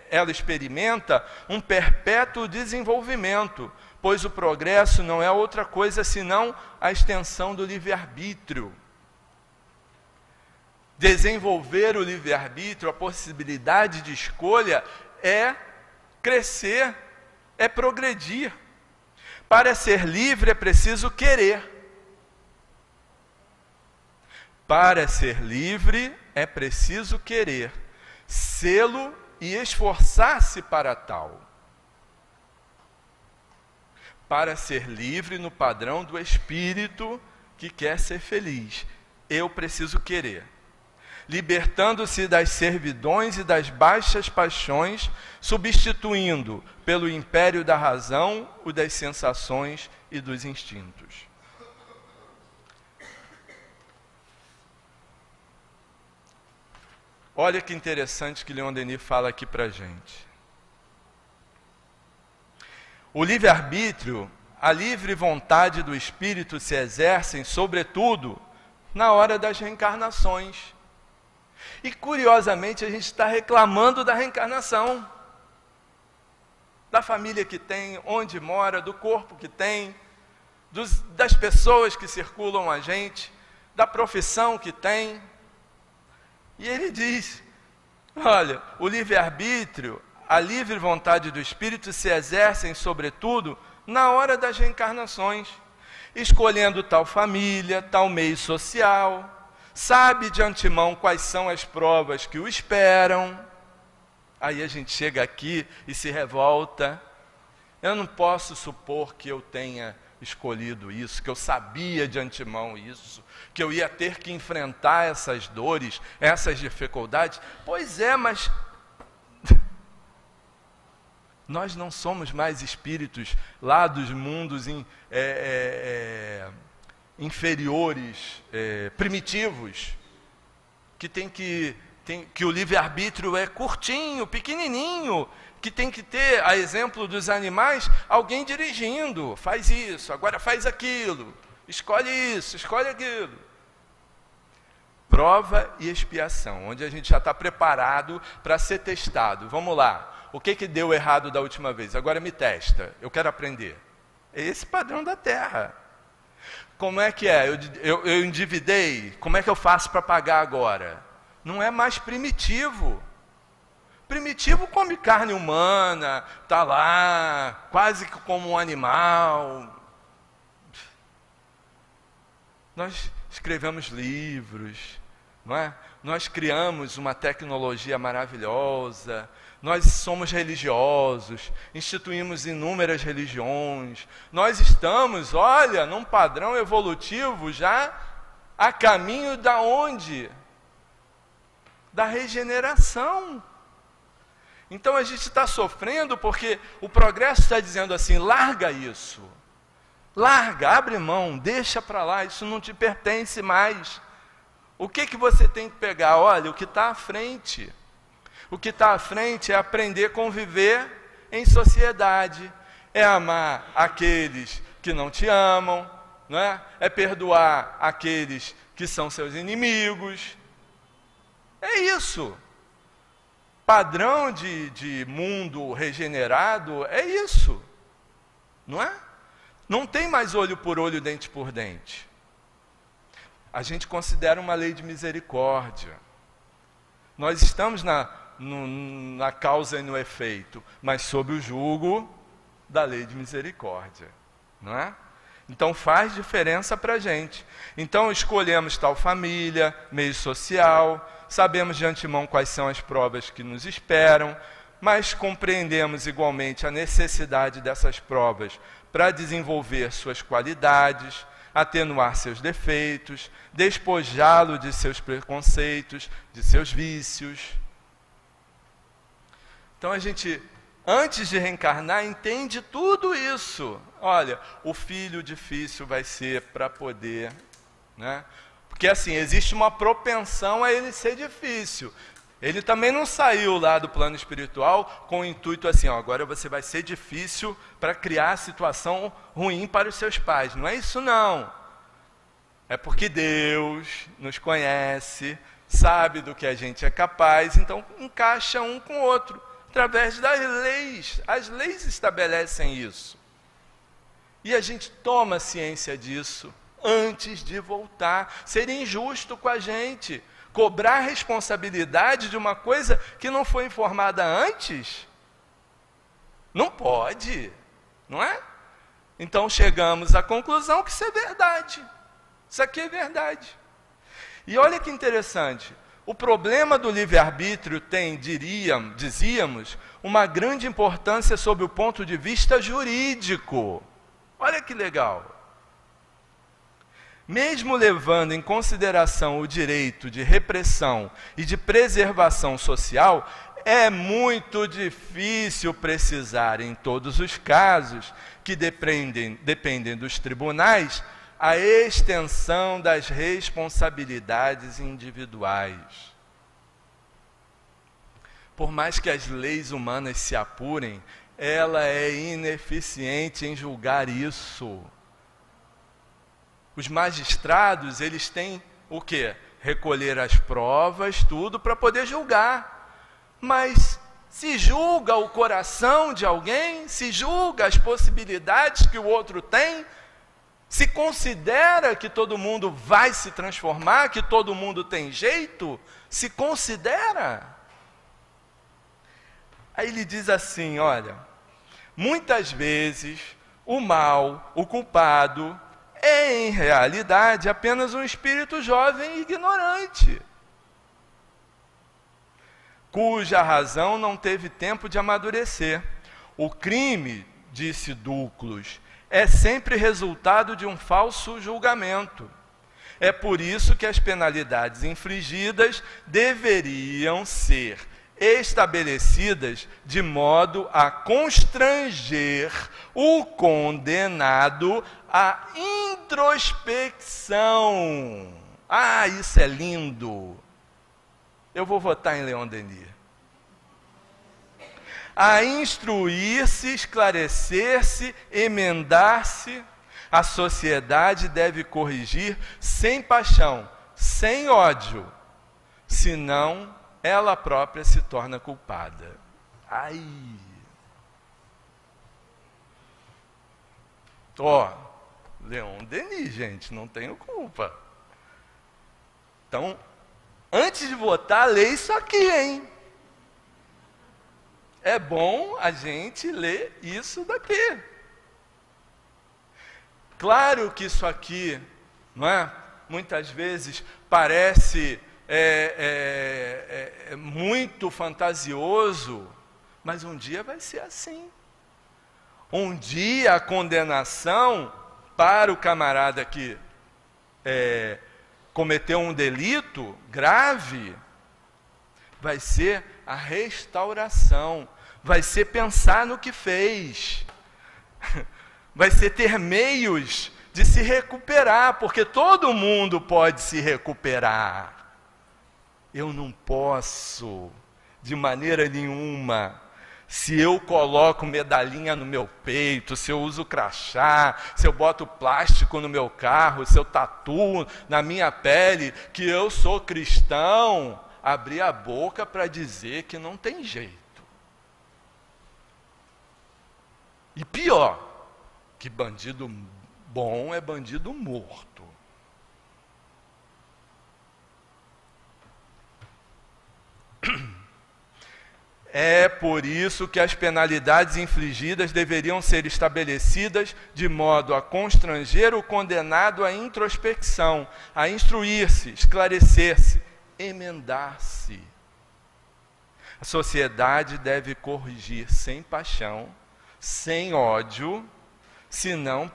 Speaker 2: ela experimenta um perpétuo desenvolvimento, pois o progresso não é outra coisa senão a extensão do livre-arbítrio. Desenvolver o livre-arbítrio, a possibilidade de escolha, é crescer, é progredir. Para ser livre é preciso querer. Para ser livre é preciso querer, sê-lo e esforçar-se para tal. Para ser livre no padrão do espírito que quer ser feliz, eu preciso querer. Libertando-se das servidões e das baixas paixões, substituindo pelo império da razão o das sensações e dos instintos. Olha que interessante que Leon Denis fala aqui para a gente. O livre-arbítrio, a livre vontade do espírito se exercem, sobretudo, na hora das reencarnações. E, curiosamente, a gente está reclamando da reencarnação. Da família que tem, onde mora, do corpo que tem, das pessoas que circulam a gente, da profissão que tem. E ele diz, olha, o livre-arbítrio, a livre vontade do espírito se exercem, sobretudo, na hora das reencarnações, escolhendo tal família, tal meio social, sabe de antemão quais são as provas que o esperam. Aí a gente chega aqui e se revolta. Eu não posso supor que eu tenha escolhido isso, que eu sabia de antemão isso, que eu ia ter que enfrentar essas dores, essas dificuldades. Pois é, mas nós não somos mais espíritos lá dos mundos inferiores, primitivos, que o livre-arbítrio é curtinho, pequenininho, que tem que ter, a exemplo dos animais, alguém dirigindo. Faz isso, agora faz aquilo, escolhe isso, escolhe aquilo. prova e expiação, onde a gente já está preparado para ser testado. Vamos lá, o que deu errado da última vez? Agora me testa, eu quero aprender. É esse padrão da Terra. Como é que é? Eu endividei, como é que eu faço para pagar agora? Não é mais primitivo. Primitivo come carne humana, está lá, quase que como um animal. Nós escrevemos livros, não é? Nós criamos uma tecnologia maravilhosa, nós somos religiosos, instituímos inúmeras religiões, nós estamos, olha, num padrão evolutivo já a caminho da onde? Da regeneração. Então a gente está sofrendo porque o progresso está dizendo assim, larga isso. Larga, abre mão, deixa para lá, isso não te pertence mais. O que você tem que pegar? Olha, o que está à frente. O que está à frente é aprender a conviver em sociedade. É amar aqueles que não te amam, não é? É perdoar aqueles que são seus inimigos. É isso. Padrão de mundo regenerado é isso. Não é? Não tem mais olho por olho, dente por dente. A gente considera uma lei de misericórdia. Nós estamos na causa e no efeito, mas sob o jugo da lei de misericórdia. Não é? Então faz diferença para a gente. Então escolhemos tal família, meio social, sabemos de antemão quais são as provas que nos esperam, mas compreendemos igualmente a necessidade dessas provas para desenvolver suas qualidades, atenuar seus defeitos, despojá-lo de seus preconceitos, de seus vícios. Então a gente, antes de reencarnar, entende tudo isso. Olha, o filho difícil vai ser para poder, né? Porque assim, existe uma propensão a ele ser difícil. Ele também não saiu lá do plano espiritual com o intuito assim, ó, agora você vai ser difícil para criar situação ruim para os seus pais. Não é isso não. É porque Deus nos conhece, sabe do que a gente é capaz, então encaixa um com o outro, através das leis. As leis estabelecem isso. E a gente toma ciência disso antes de voltar. Seria injusto com a gente cobrar responsabilidade de uma coisa que não foi informada antes? Não pode, não é? Então chegamos à conclusão que isso é verdade. Isso aqui é verdade. E olha que interessante, o problema do livre-arbítrio tem, dizíamos, uma grande importância sob o ponto de vista jurídico. Olha que legal. Mesmo levando em consideração o direito de repressão e de preservação social, é muito difícil precisar, em todos os casos que dependem dos tribunais, a extensão das responsabilidades individuais. Por mais que as leis humanas se apurem, ela é ineficiente em julgar isso. Os magistrados, eles têm o quê? Recolher as provas, tudo, para poder julgar. Mas se julga o coração de alguém, se julga as possibilidades que o outro tem, se considera que todo mundo vai se transformar, que todo mundo tem jeito, se considera. Aí ele diz assim, olha, muitas vezes o mal, o culpado, é em realidade apenas um espírito jovem e ignorante, cuja razão não teve tempo de amadurecer. O crime, disse Dúclos, é sempre resultado de um falso julgamento. É por isso que as penalidades infligidas deveriam ser estabelecidas de modo a constranger o condenado à introspecção. Ah, isso é lindo! Eu vou votar em Leon Denis. A instruir-se, esclarecer-se, emendar-se. A sociedade deve corrigir sem paixão, sem ódio, senão ela própria se torna culpada. Ai! Leon Denis, gente, não tenho culpa. Então, antes de votar, lê isso aqui, hein? É bom a gente ler isso daqui. Claro que isso aqui, não é? Muitas vezes parece muito fantasioso, mas um dia vai ser assim. Um dia a condenação para o camarada que cometeu um delito grave vai ser a restauração, vai ser pensar no que fez, vai ser ter meios de se recuperar, porque todo mundo pode se recuperar. Eu não posso, de maneira nenhuma, se eu coloco medalhinha no meu peito, se eu uso crachá, se eu boto plástico no meu carro, se eu tatuo na minha pele que eu sou cristão, abrir a boca para dizer que não tem jeito. E pior, que bandido bom é bandido morto. É por isso que as penalidades infligidas deveriam ser estabelecidas de modo a constranger o condenado à introspecção, a instruir-se, esclarecer-se, emendar-se. A sociedade deve corrigir sem paixão, sem ódio, senão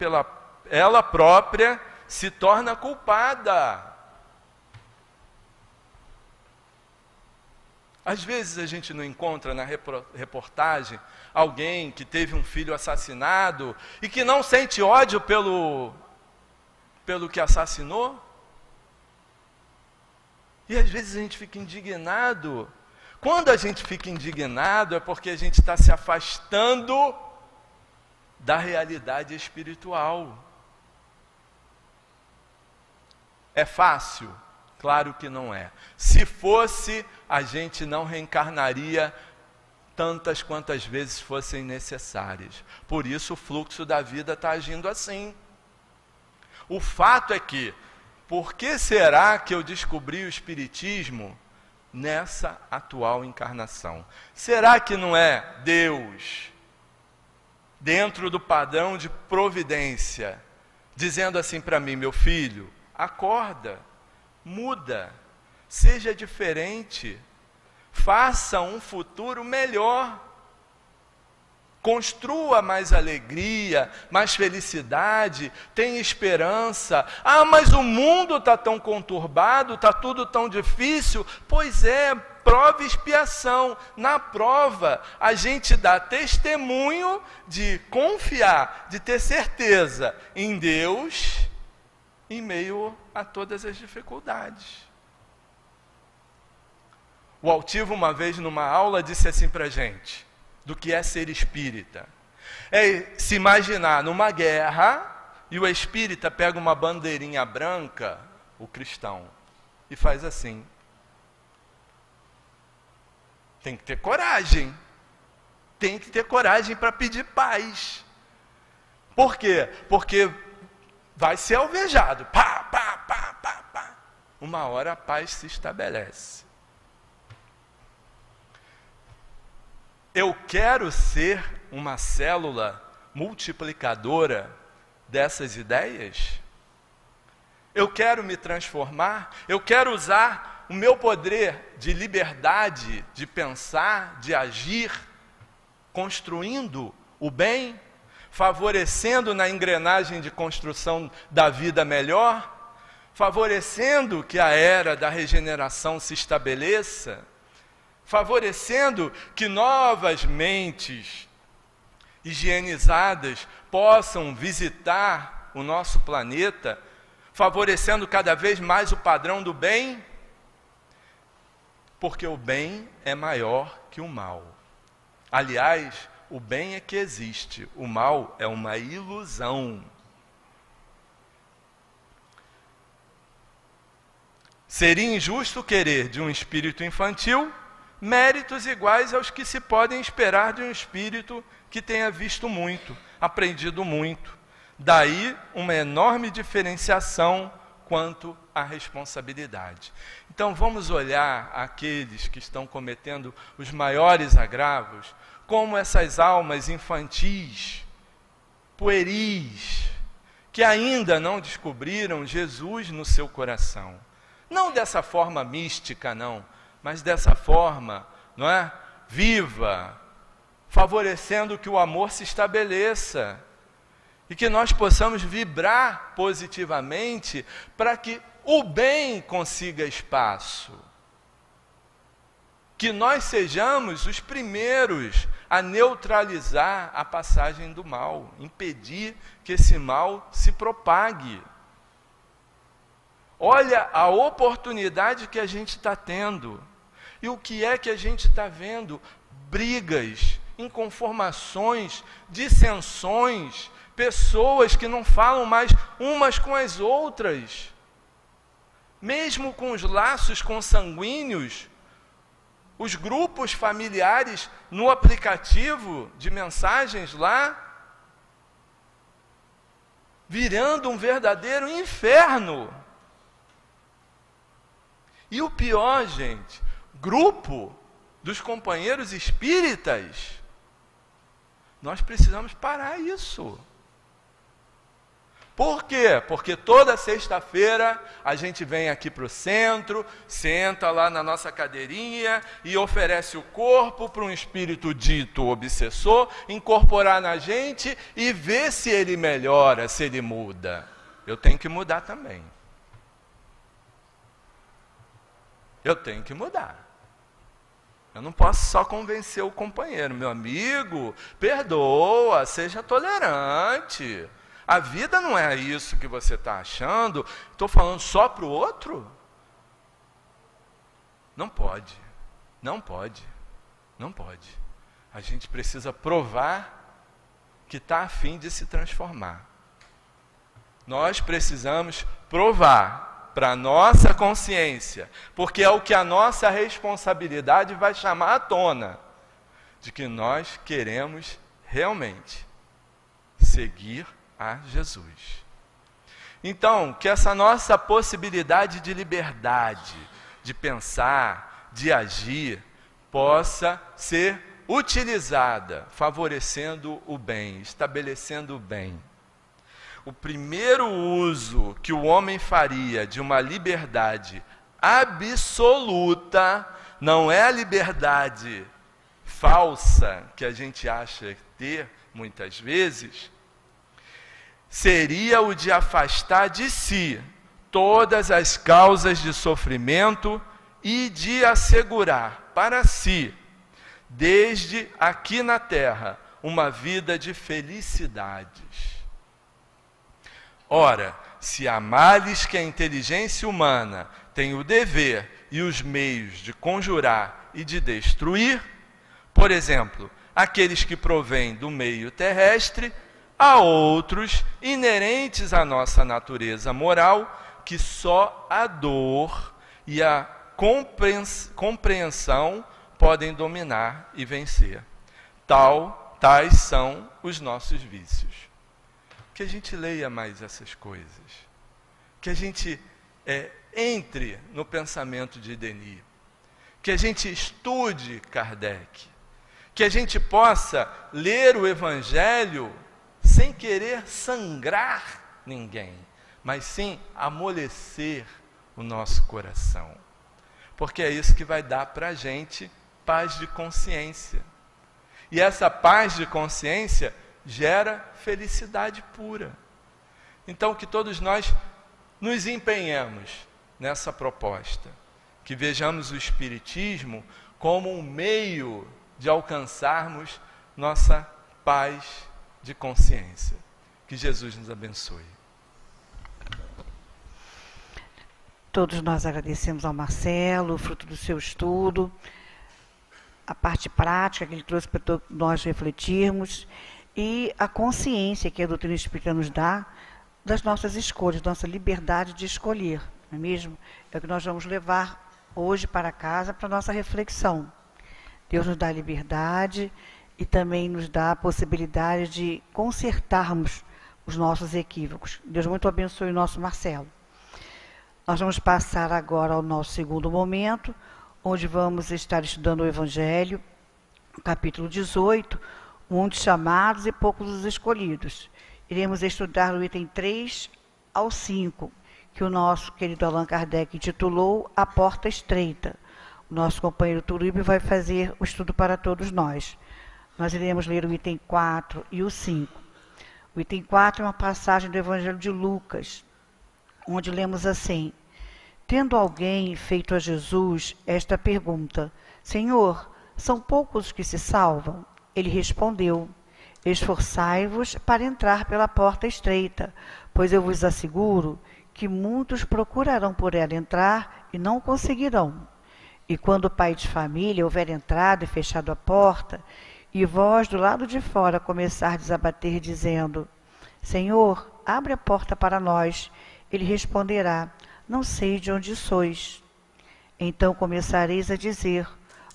Speaker 2: ela própria se torna culpada. Às vezes a gente não encontra na reportagem alguém que teve um filho assassinado e que não sente ódio pelo que assassinou. E às vezes a gente fica indignado. Quando a gente fica indignado é porque a gente está se afastando da realidade espiritual. É fácil? Claro que não é. Se fosse, a gente não reencarnaria tantas quantas vezes fossem necessárias. Por isso o fluxo da vida está agindo assim. O fato é que, por que será que eu descobri o Espiritismo nessa atual encarnação? Será que não é Deus, dentro do padrão de providência, dizendo assim para mim: meu filho, acorda, muda, seja diferente, faça um futuro melhor, construa mais alegria, mais felicidade, tenha esperança. Ah, mas o mundo está tão conturbado, está tudo tão difícil. Pois é, prova e expiação. Na prova, a gente dá testemunho de confiar, de ter certeza em Deus, em meio a todas as dificuldades. O altivo, uma vez numa aula, disse assim para a gente, do que é ser espírita. É se imaginar numa guerra, e o espírita pega uma bandeirinha branca, o cristão, e faz assim. Tem que ter coragem. Tem que ter coragem para pedir paz. Por quê? Porque vai ser alvejado. Pá, pá, pá, pá, pá. Uma hora a paz se estabelece. Eu quero ser uma célula multiplicadora dessas ideias? Eu quero me transformar? Eu quero usar o meu poder de liberdade, de pensar, de agir, construindo o bem, favorecendo na engrenagem de construção da vida melhor, favorecendo que a era da regeneração se estabeleça, favorecendo que novas mentes higienizadas possam visitar o nosso planeta, favorecendo cada vez mais o padrão do bem, porque o bem é maior que o mal. Aliás, o bem é que existe, o mal é uma ilusão. Seria injusto querer de um espírito infantil méritos iguais aos que se podem esperar de um espírito que tenha visto muito, aprendido muito. Daí uma enorme diferenciação quanto à responsabilidade. Então vamos olhar aqueles que estão cometendo os maiores agravos como essas almas infantis, pueris, que ainda não descobriram Jesus no seu coração. Não dessa forma mística, não, mas dessa forma, não é? Viva, favorecendo que o amor se estabeleça e que nós possamos vibrar positivamente para que o bem consiga espaço. Que nós sejamos os primeiros a neutralizar a passagem do mal, impedir que esse mal se propague. Olha a oportunidade que a gente está tendo. E o que é que a gente está vendo? Brigas, inconformações, dissensões, pessoas que não falam mais umas com as outras. Mesmo com os laços consanguíneos, os grupos familiares no aplicativo de mensagens lá, virando um verdadeiro inferno. E o pior, gente, grupo dos companheiros espíritas. Nós precisamos parar isso. Por quê? Porque toda sexta-feira a gente vem aqui para o centro, senta lá na nossa cadeirinha e oferece o corpo para um espírito dito obsessor incorporar na gente e ver se ele melhora, se ele muda. Eu tenho que mudar também. Eu tenho que mudar. Eu não posso só convencer o companheiro. Meu amigo, perdoa, seja tolerante. A vida não é isso que você está achando. Estou falando só para o outro? Não pode. Não pode. Não pode. A gente precisa provar que está a fim de se transformar. Nós precisamos provar para a nossa consciência, porque é o que a nossa responsabilidade vai chamar à tona, de que nós queremos realmente seguir a Jesus. Então, que essa nossa possibilidade de liberdade, de pensar, de agir, possa ser utilizada, favorecendo o bem, estabelecendo o bem. O primeiro uso que o homem faria de uma liberdade absoluta, não é a liberdade falsa que a gente acha ter muitas vezes, seria o de afastar de si todas as causas de sofrimento e de assegurar para si, desde aqui na terra, uma vida de felicidades. Ora, se há males que a inteligência humana tem o dever e os meios de conjurar e de destruir, por exemplo, aqueles que provêm do meio terrestre, há outros inerentes à nossa natureza moral, que só a dor e a compreensão podem dominar e vencer. Tais são os nossos vícios. Que a gente leia mais essas coisas, que a gente entre no pensamento de Denis, que a gente estude Kardec, que a gente possa ler o Evangelho sem querer sangrar ninguém, mas sim amolecer o nosso coração, porque é isso que vai dar para a gente paz de consciência, e essa paz de consciência gera felicidade pura. Então, que todos nós nos empenhemos nessa proposta, que vejamos o Espiritismo como um meio de alcançarmos nossa paz de consciência. Que Jesus nos abençoe.
Speaker 1: Todos nós agradecemos ao Marcelo, fruto do seu estudo, a parte prática que ele trouxe para todos nós refletirmos, e a consciência que a doutrina espírita nos dá das nossas escolhas, nossa liberdade de escolher. não é mesmo? É o que nós vamos levar hoje para casa para a nossa reflexão. Deus nos dá liberdade e também nos dá a possibilidade de consertarmos os nossos equívocos. Deus muito abençoe o nosso Marcelo. Nós vamos passar agora ao nosso segundo momento, onde vamos estar estudando o Evangelho, capítulo 18, muitos chamados e poucos os escolhidos. Iremos estudar o item 3 ao 5, que o nosso querido Allan Kardec intitulou A Porta Estreita. O nosso companheiro Turíbio vai fazer o estudo para todos nós. Nós iremos ler o item 4 e o 5. O item 4 é uma passagem do Evangelho de Lucas, onde lemos assim: Tendo alguém feito a Jesus esta pergunta: Senhor, são poucos os que se salvam? Ele respondeu: Esforçai-vos para entrar pela porta estreita, pois eu vos asseguro que muitos procurarão por ela entrar e não conseguirão. E quando o pai de família houver entrado e fechado a porta, e vós do lado de fora começardes a bater, dizendo: Senhor, abre a porta para nós, ele responderá: Não sei de onde sois. Então começareis a dizer: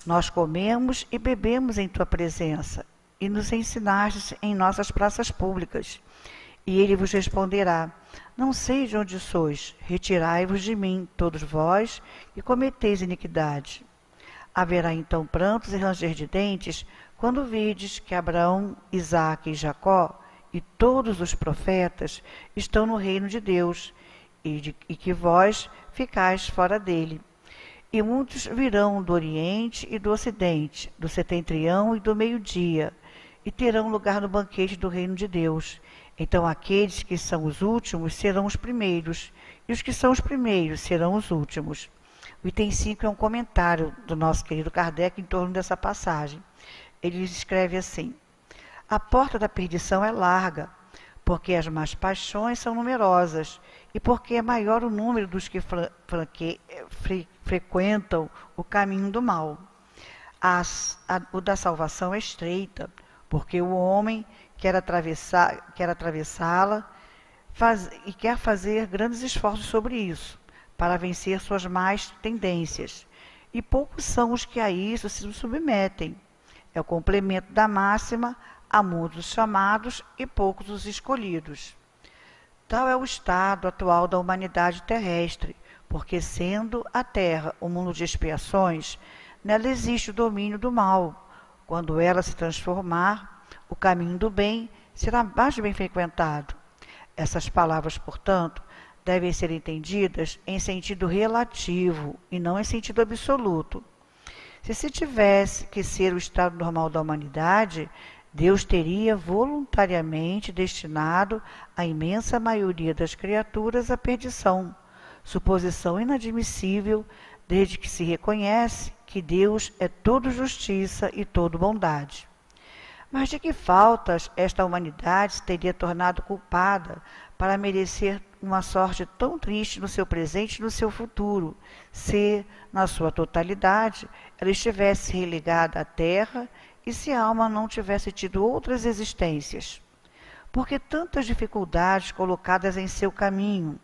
Speaker 1: Nós comemos e bebemos em tua presença, e nos ensinastes em nossas praças públicas. E ele vos responderá: Não sei de onde sois, retirai-vos de mim, todos vós, que cometeis iniquidade. Haverá então prantos e ranger de dentes, quando virdes que Abraão, Isaque e Jacó, e todos os profetas, estão no reino de Deus, e que vós ficais fora dele. E muitos virão do Oriente e do Ocidente, do setentrião e do meio-dia, e terão lugar no banquete do reino de Deus. Então aqueles que são os últimos serão os primeiros, e os que são os primeiros serão os últimos. O item 5 é um comentário do nosso querido Kardec em torno dessa passagem. Ele escreve assim: A porta da perdição é larga, porque as más paixões são numerosas, e porque é maior o número dos que frequentam o caminho do mal. O da salvação é estreita, porque o homem quer atravessá-la e quer fazer grandes esforços sobre isso, para vencer suas más tendências. E poucos são os que a isso se submetem. É o complemento da máxima: há muitos chamados e poucos os escolhidos. Tal é o estado atual da humanidade terrestre, porque sendo a Terra um mundo de expiações, nela existe o domínio do mal. Quando ela se transformar, o caminho do bem será mais bem frequentado. Essas palavras, portanto, devem ser entendidas em sentido relativo e não em sentido absoluto. Se tivesse que ser o estado normal da humanidade, Deus teria voluntariamente destinado a imensa maioria das criaturas à perdição, suposição inadmissível desde que se reconhece que Deus é todo justiça e todo bondade. Mas de que faltas esta humanidade se teria tornado culpada para merecer uma sorte tão triste no seu presente e no seu futuro, se, na sua totalidade, ela estivesse relegada à terra e se a alma não tivesse tido outras existências? Por que tantas dificuldades colocadas em seu caminho?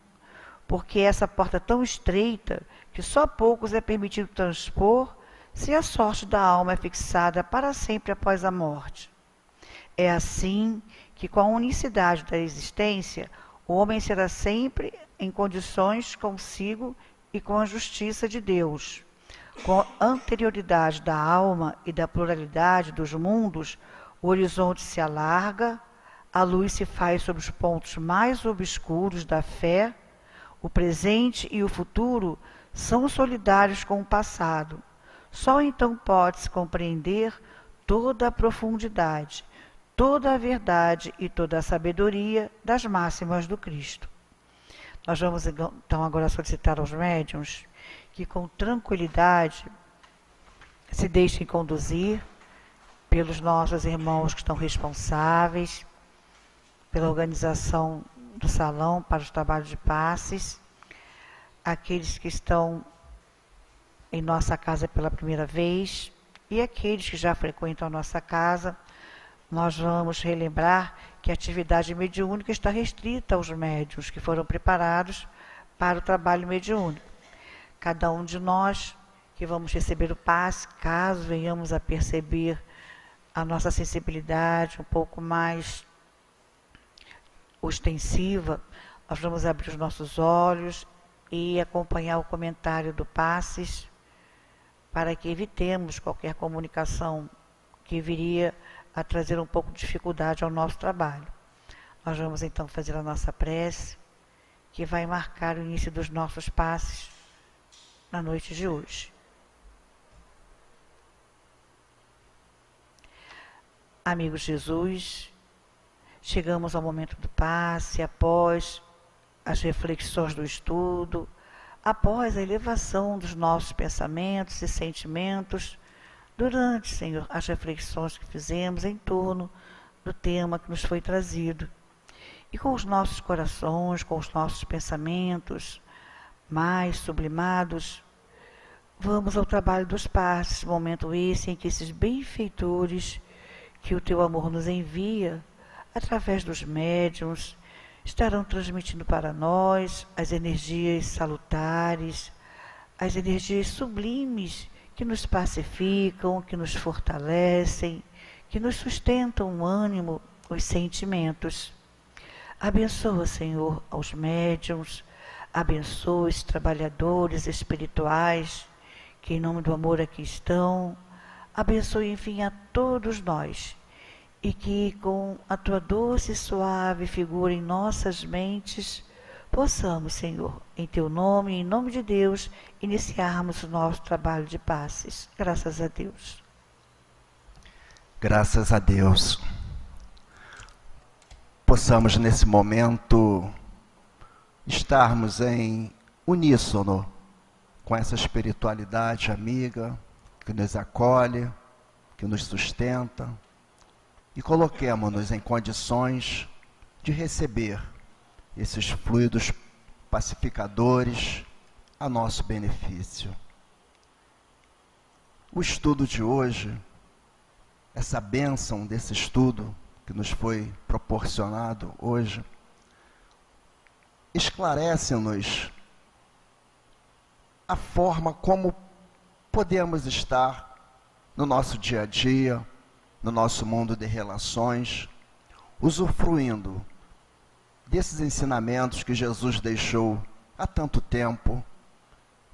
Speaker 1: Por que essa porta tão estreita que só poucos é permitido transpor, se a sorte da alma é fixada para sempre após a morte? É assim que, com a unicidade da existência, o homem será sempre em condições consigo e com a justiça de Deus. Com a anterioridade da alma e da pluralidade dos mundos, o horizonte se alarga, a luz se faz sobre os pontos mais obscuros da fé, o presente e o futuro são solidários com o passado. Só então pode-se compreender toda a profundidade, toda a verdade e toda a sabedoria das máximas do Cristo. Nós vamos então agora solicitar aos médiuns que com tranquilidade se deixem conduzir pelos nossos irmãos que estão responsáveis, pela organização do salão para os trabalhos de passes, aqueles que estão em nossa casa pela primeira vez e aqueles que já frequentam a nossa casa. Nós vamos relembrar que a atividade mediúnica está restrita aos médiuns que foram preparados para o trabalho mediúnico. Cada um de nós que vamos receber o passe, caso venhamos a perceber a nossa sensibilidade um pouco mais ostensiva, nós vamos abrir os nossos olhos e acompanhar o comentário do passes para que evitemos qualquer comunicação que viria a trazer um pouco de dificuldade ao nosso trabalho. Nós vamos então fazer a nossa prece, que vai marcar o início dos nossos passes na noite de hoje. Amigo Jesus, chegamos ao momento do passe, após as reflexões do estudo, após a elevação dos nossos pensamentos e sentimentos, durante, Senhor, as reflexões que fizemos em torno do tema que nos foi trazido. E com os nossos corações, com os nossos pensamentos mais sublimados, vamos ao trabalho dos passes, momento esse em que esses benfeitores que o Teu amor nos envia, através dos médiuns, estarão transmitindo para nós as energias salutares, as energias sublimes que nos pacificam, que nos fortalecem, que nos sustentam o ânimo, os sentimentos. Abençoa, Senhor, aos médiuns, abençoa os trabalhadores espirituais que em nome do amor aqui estão, abençoe, enfim, a todos nós, e que com a Tua doce e suave figura em nossas mentes, possamos, Senhor, em Teu nome, em nome de Deus, iniciarmos o nosso trabalho de passes. Graças a Deus.
Speaker 3: Graças a Deus. Possamos nesse momento estarmos em uníssono com essa espiritualidade amiga que nos acolhe, que nos sustenta, e coloquemo-nos em condições de receber esses fluidos pacificadores a nosso benefício. O estudo de hoje, essa bênção desse estudo que nos foi proporcionado hoje, esclarece-nos a forma como podemos estar no nosso dia a dia, no nosso mundo de relações, usufruindo desses ensinamentos que Jesus deixou há tanto tempo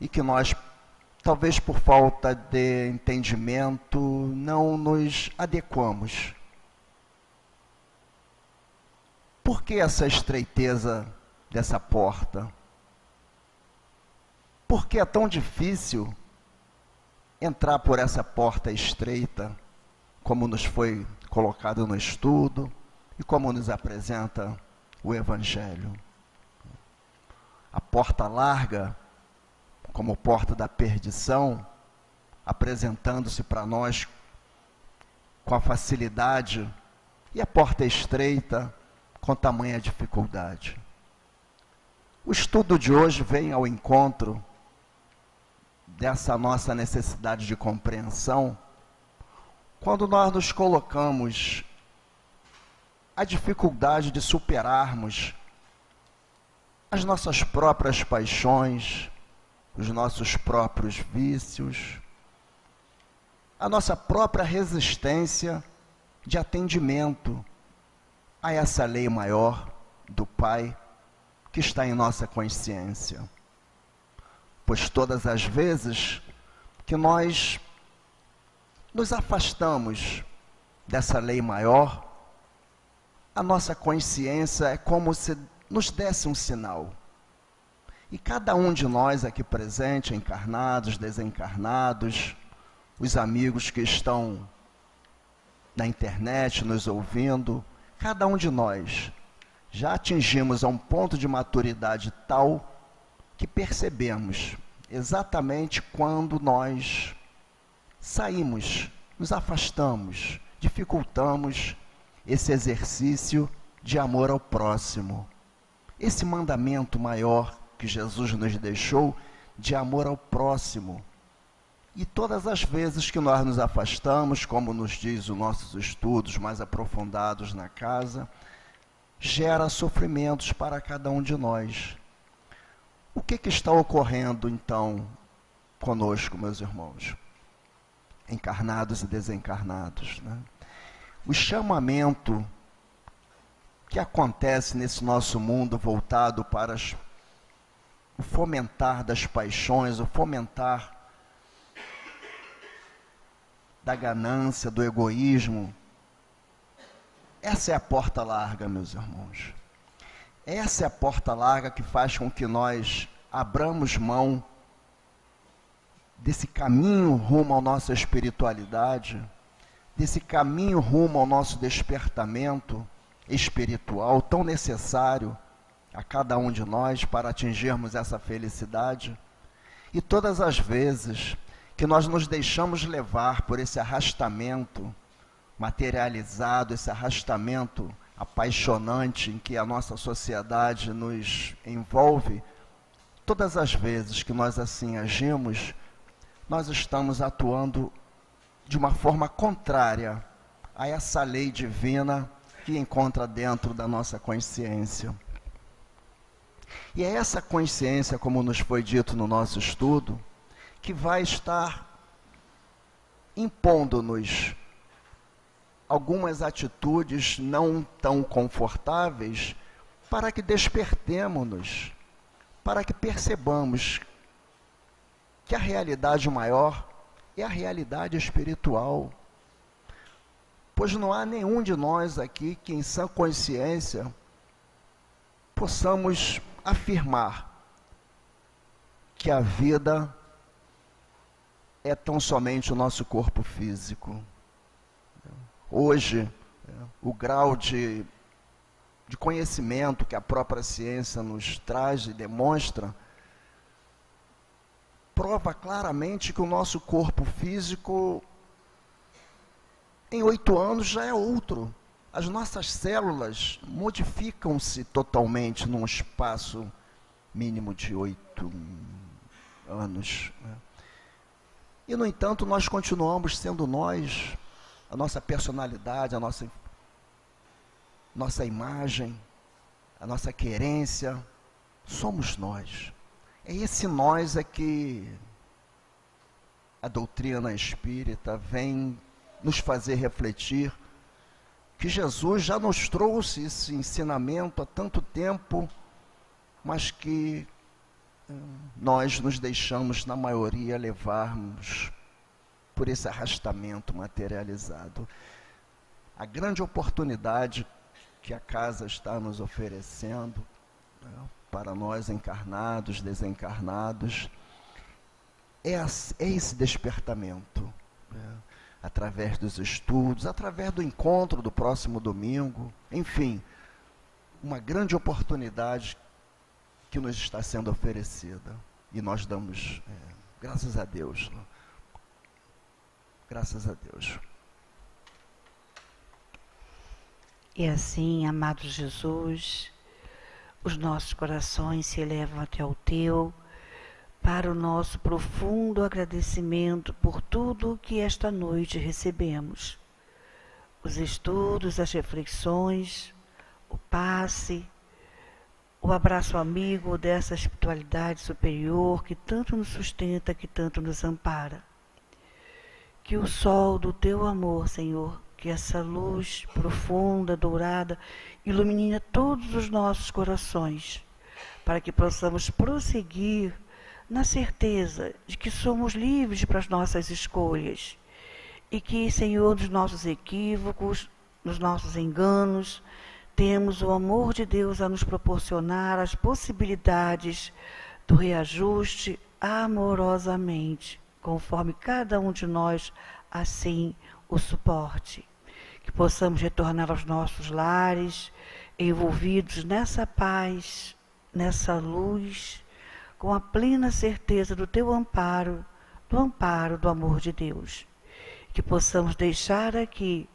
Speaker 3: e que nós, talvez por falta de entendimento, não nos adequamos. Por que essa estreiteza dessa porta? Por que é tão difícil entrar por essa porta estreita, como nos foi colocado no estudo e como nos apresenta o Evangelho? A porta larga, como porta da perdição, apresentando-se para nós com a facilidade, e a porta estreita com tamanha dificuldade. O estudo de hoje vem ao encontro dessa nossa necessidade de compreensão, quando nós nos colocamos a dificuldade de superarmos as nossas próprias paixões, os nossos próprios vícios, a nossa própria resistência de atendimento a essa lei maior do Pai que está em nossa consciência. Pois todas as vezes que nós nos afastamos dessa lei maior, a nossa consciência é como se nos desse um sinal. E cada um de nós aqui presente, encarnados, desencarnados, os amigos que estão na internet nos ouvindo, cada um de nós já atingimos a um ponto de maturidade tal que percebemos exatamente quando nós saímos, nos afastamos, dificultamos esse exercício de amor ao próximo. Esse mandamento maior que Jesus nos deixou de amor ao próximo. E todas as vezes que nós nos afastamos, como nos diz os nossos estudos mais aprofundados na casa, gera sofrimentos para cada um de nós. O que está ocorrendo, então, conosco, meus irmãos? Encarnados e desencarnados, né? O chamamento que acontece nesse nosso mundo voltado para o fomentar das paixões, o fomentar da ganância, do egoísmo. Essa é a porta larga, meus irmãos. Essa é a porta larga que faz com que nós abramos mão desse caminho rumo à nossa espiritualidade, desse caminho rumo ao nosso despertamento espiritual tão necessário a cada um de nós para atingirmos essa felicidade. E todas as vezes que nós nos deixamos levar por esse arrastamento materializado, esse arrastamento apaixonante em que a nossa sociedade nos envolve, todas as vezes que nós assim agimos, nós estamos atuando de uma forma contrária a essa lei divina que encontra dentro da nossa consciência. E é essa consciência, como nos foi dito no nosso estudo, que vai estar impondo-nos algumas atitudes não tão confortáveis para que despertemos-nos, para que percebamos que a realidade maior é a realidade espiritual. Pois não há nenhum de nós aqui que em sã consciência possamos afirmar que a vida é tão somente o nosso corpo físico. Hoje, o grau de conhecimento que a própria ciência nos traz e demonstra, prova claramente que o nosso corpo físico, em 8 anos, já é outro. As nossas células modificam-se totalmente num espaço mínimo de 8 anos. E, no entanto, nós continuamos sendo nós, a nossa personalidade, a nossa imagem, a nossa querência, somos nós. É esse nós é que a doutrina espírita vem nos fazer refletir, que Jesus já nos trouxe esse ensinamento há tanto tempo, mas que nós nos deixamos, na maioria, levarmos por esse arrastamento materializado. A grande oportunidade que a casa está nos oferecendo, né, para nós encarnados, desencarnados, é esse despertamento, né, através dos estudos, através do encontro do próximo domingo, enfim, uma grande oportunidade que nos está sendo oferecida. E nós damos graças a Deus. Né? Graças a Deus.
Speaker 1: E assim, amado Jesus, os nossos corações se elevam até o Teu, para o nosso profundo agradecimento por tudo que esta noite recebemos. Os estudos, as reflexões, o passe, o abraço amigo dessa espiritualidade superior que tanto nos sustenta, que tanto nos ampara. Que o sol do Teu amor, Senhor, que essa luz profunda, dourada, ilumine todos os nossos corações, para que possamos prosseguir na certeza de que somos livres para as nossas escolhas e que, Senhor, dos nossos equívocos, dos nossos enganos, temos o amor de Deus a nos proporcionar as possibilidades do reajuste amorosamente, conforme cada um de nós assim o suporte. Que possamos retornar aos nossos lares, envolvidos nessa paz, nessa luz, com a plena certeza do Teu amparo do amor de Deus. Que possamos deixar aqui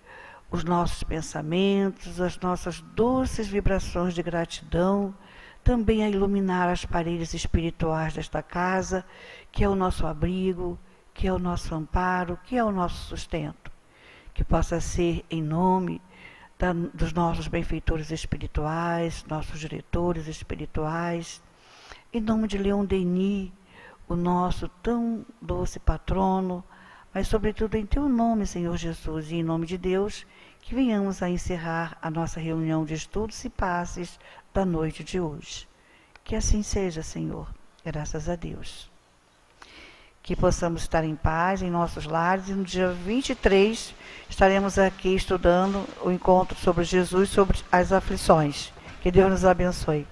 Speaker 1: os nossos pensamentos, as nossas doces vibrações de gratidão, também a iluminar as paredes espirituais desta casa, que é o nosso abrigo, que é o nosso amparo, que é o nosso sustento. Que possa ser em nome dos nossos benfeitores espirituais, nossos diretores espirituais, Em nome de Leon Denis, o nosso tão doce patrono, mas sobretudo em teu nome, Senhor Jesus, e em nome de Deus, que venhamos a encerrar a nossa reunião de estudos e passes da noite de hoje. Que assim seja, Senhor, graças a Deus. Que possamos estar em paz em nossos lares, e no dia 23 estaremos aqui estudando o encontro sobre Jesus, sobre as aflições. Que Deus nos abençoe.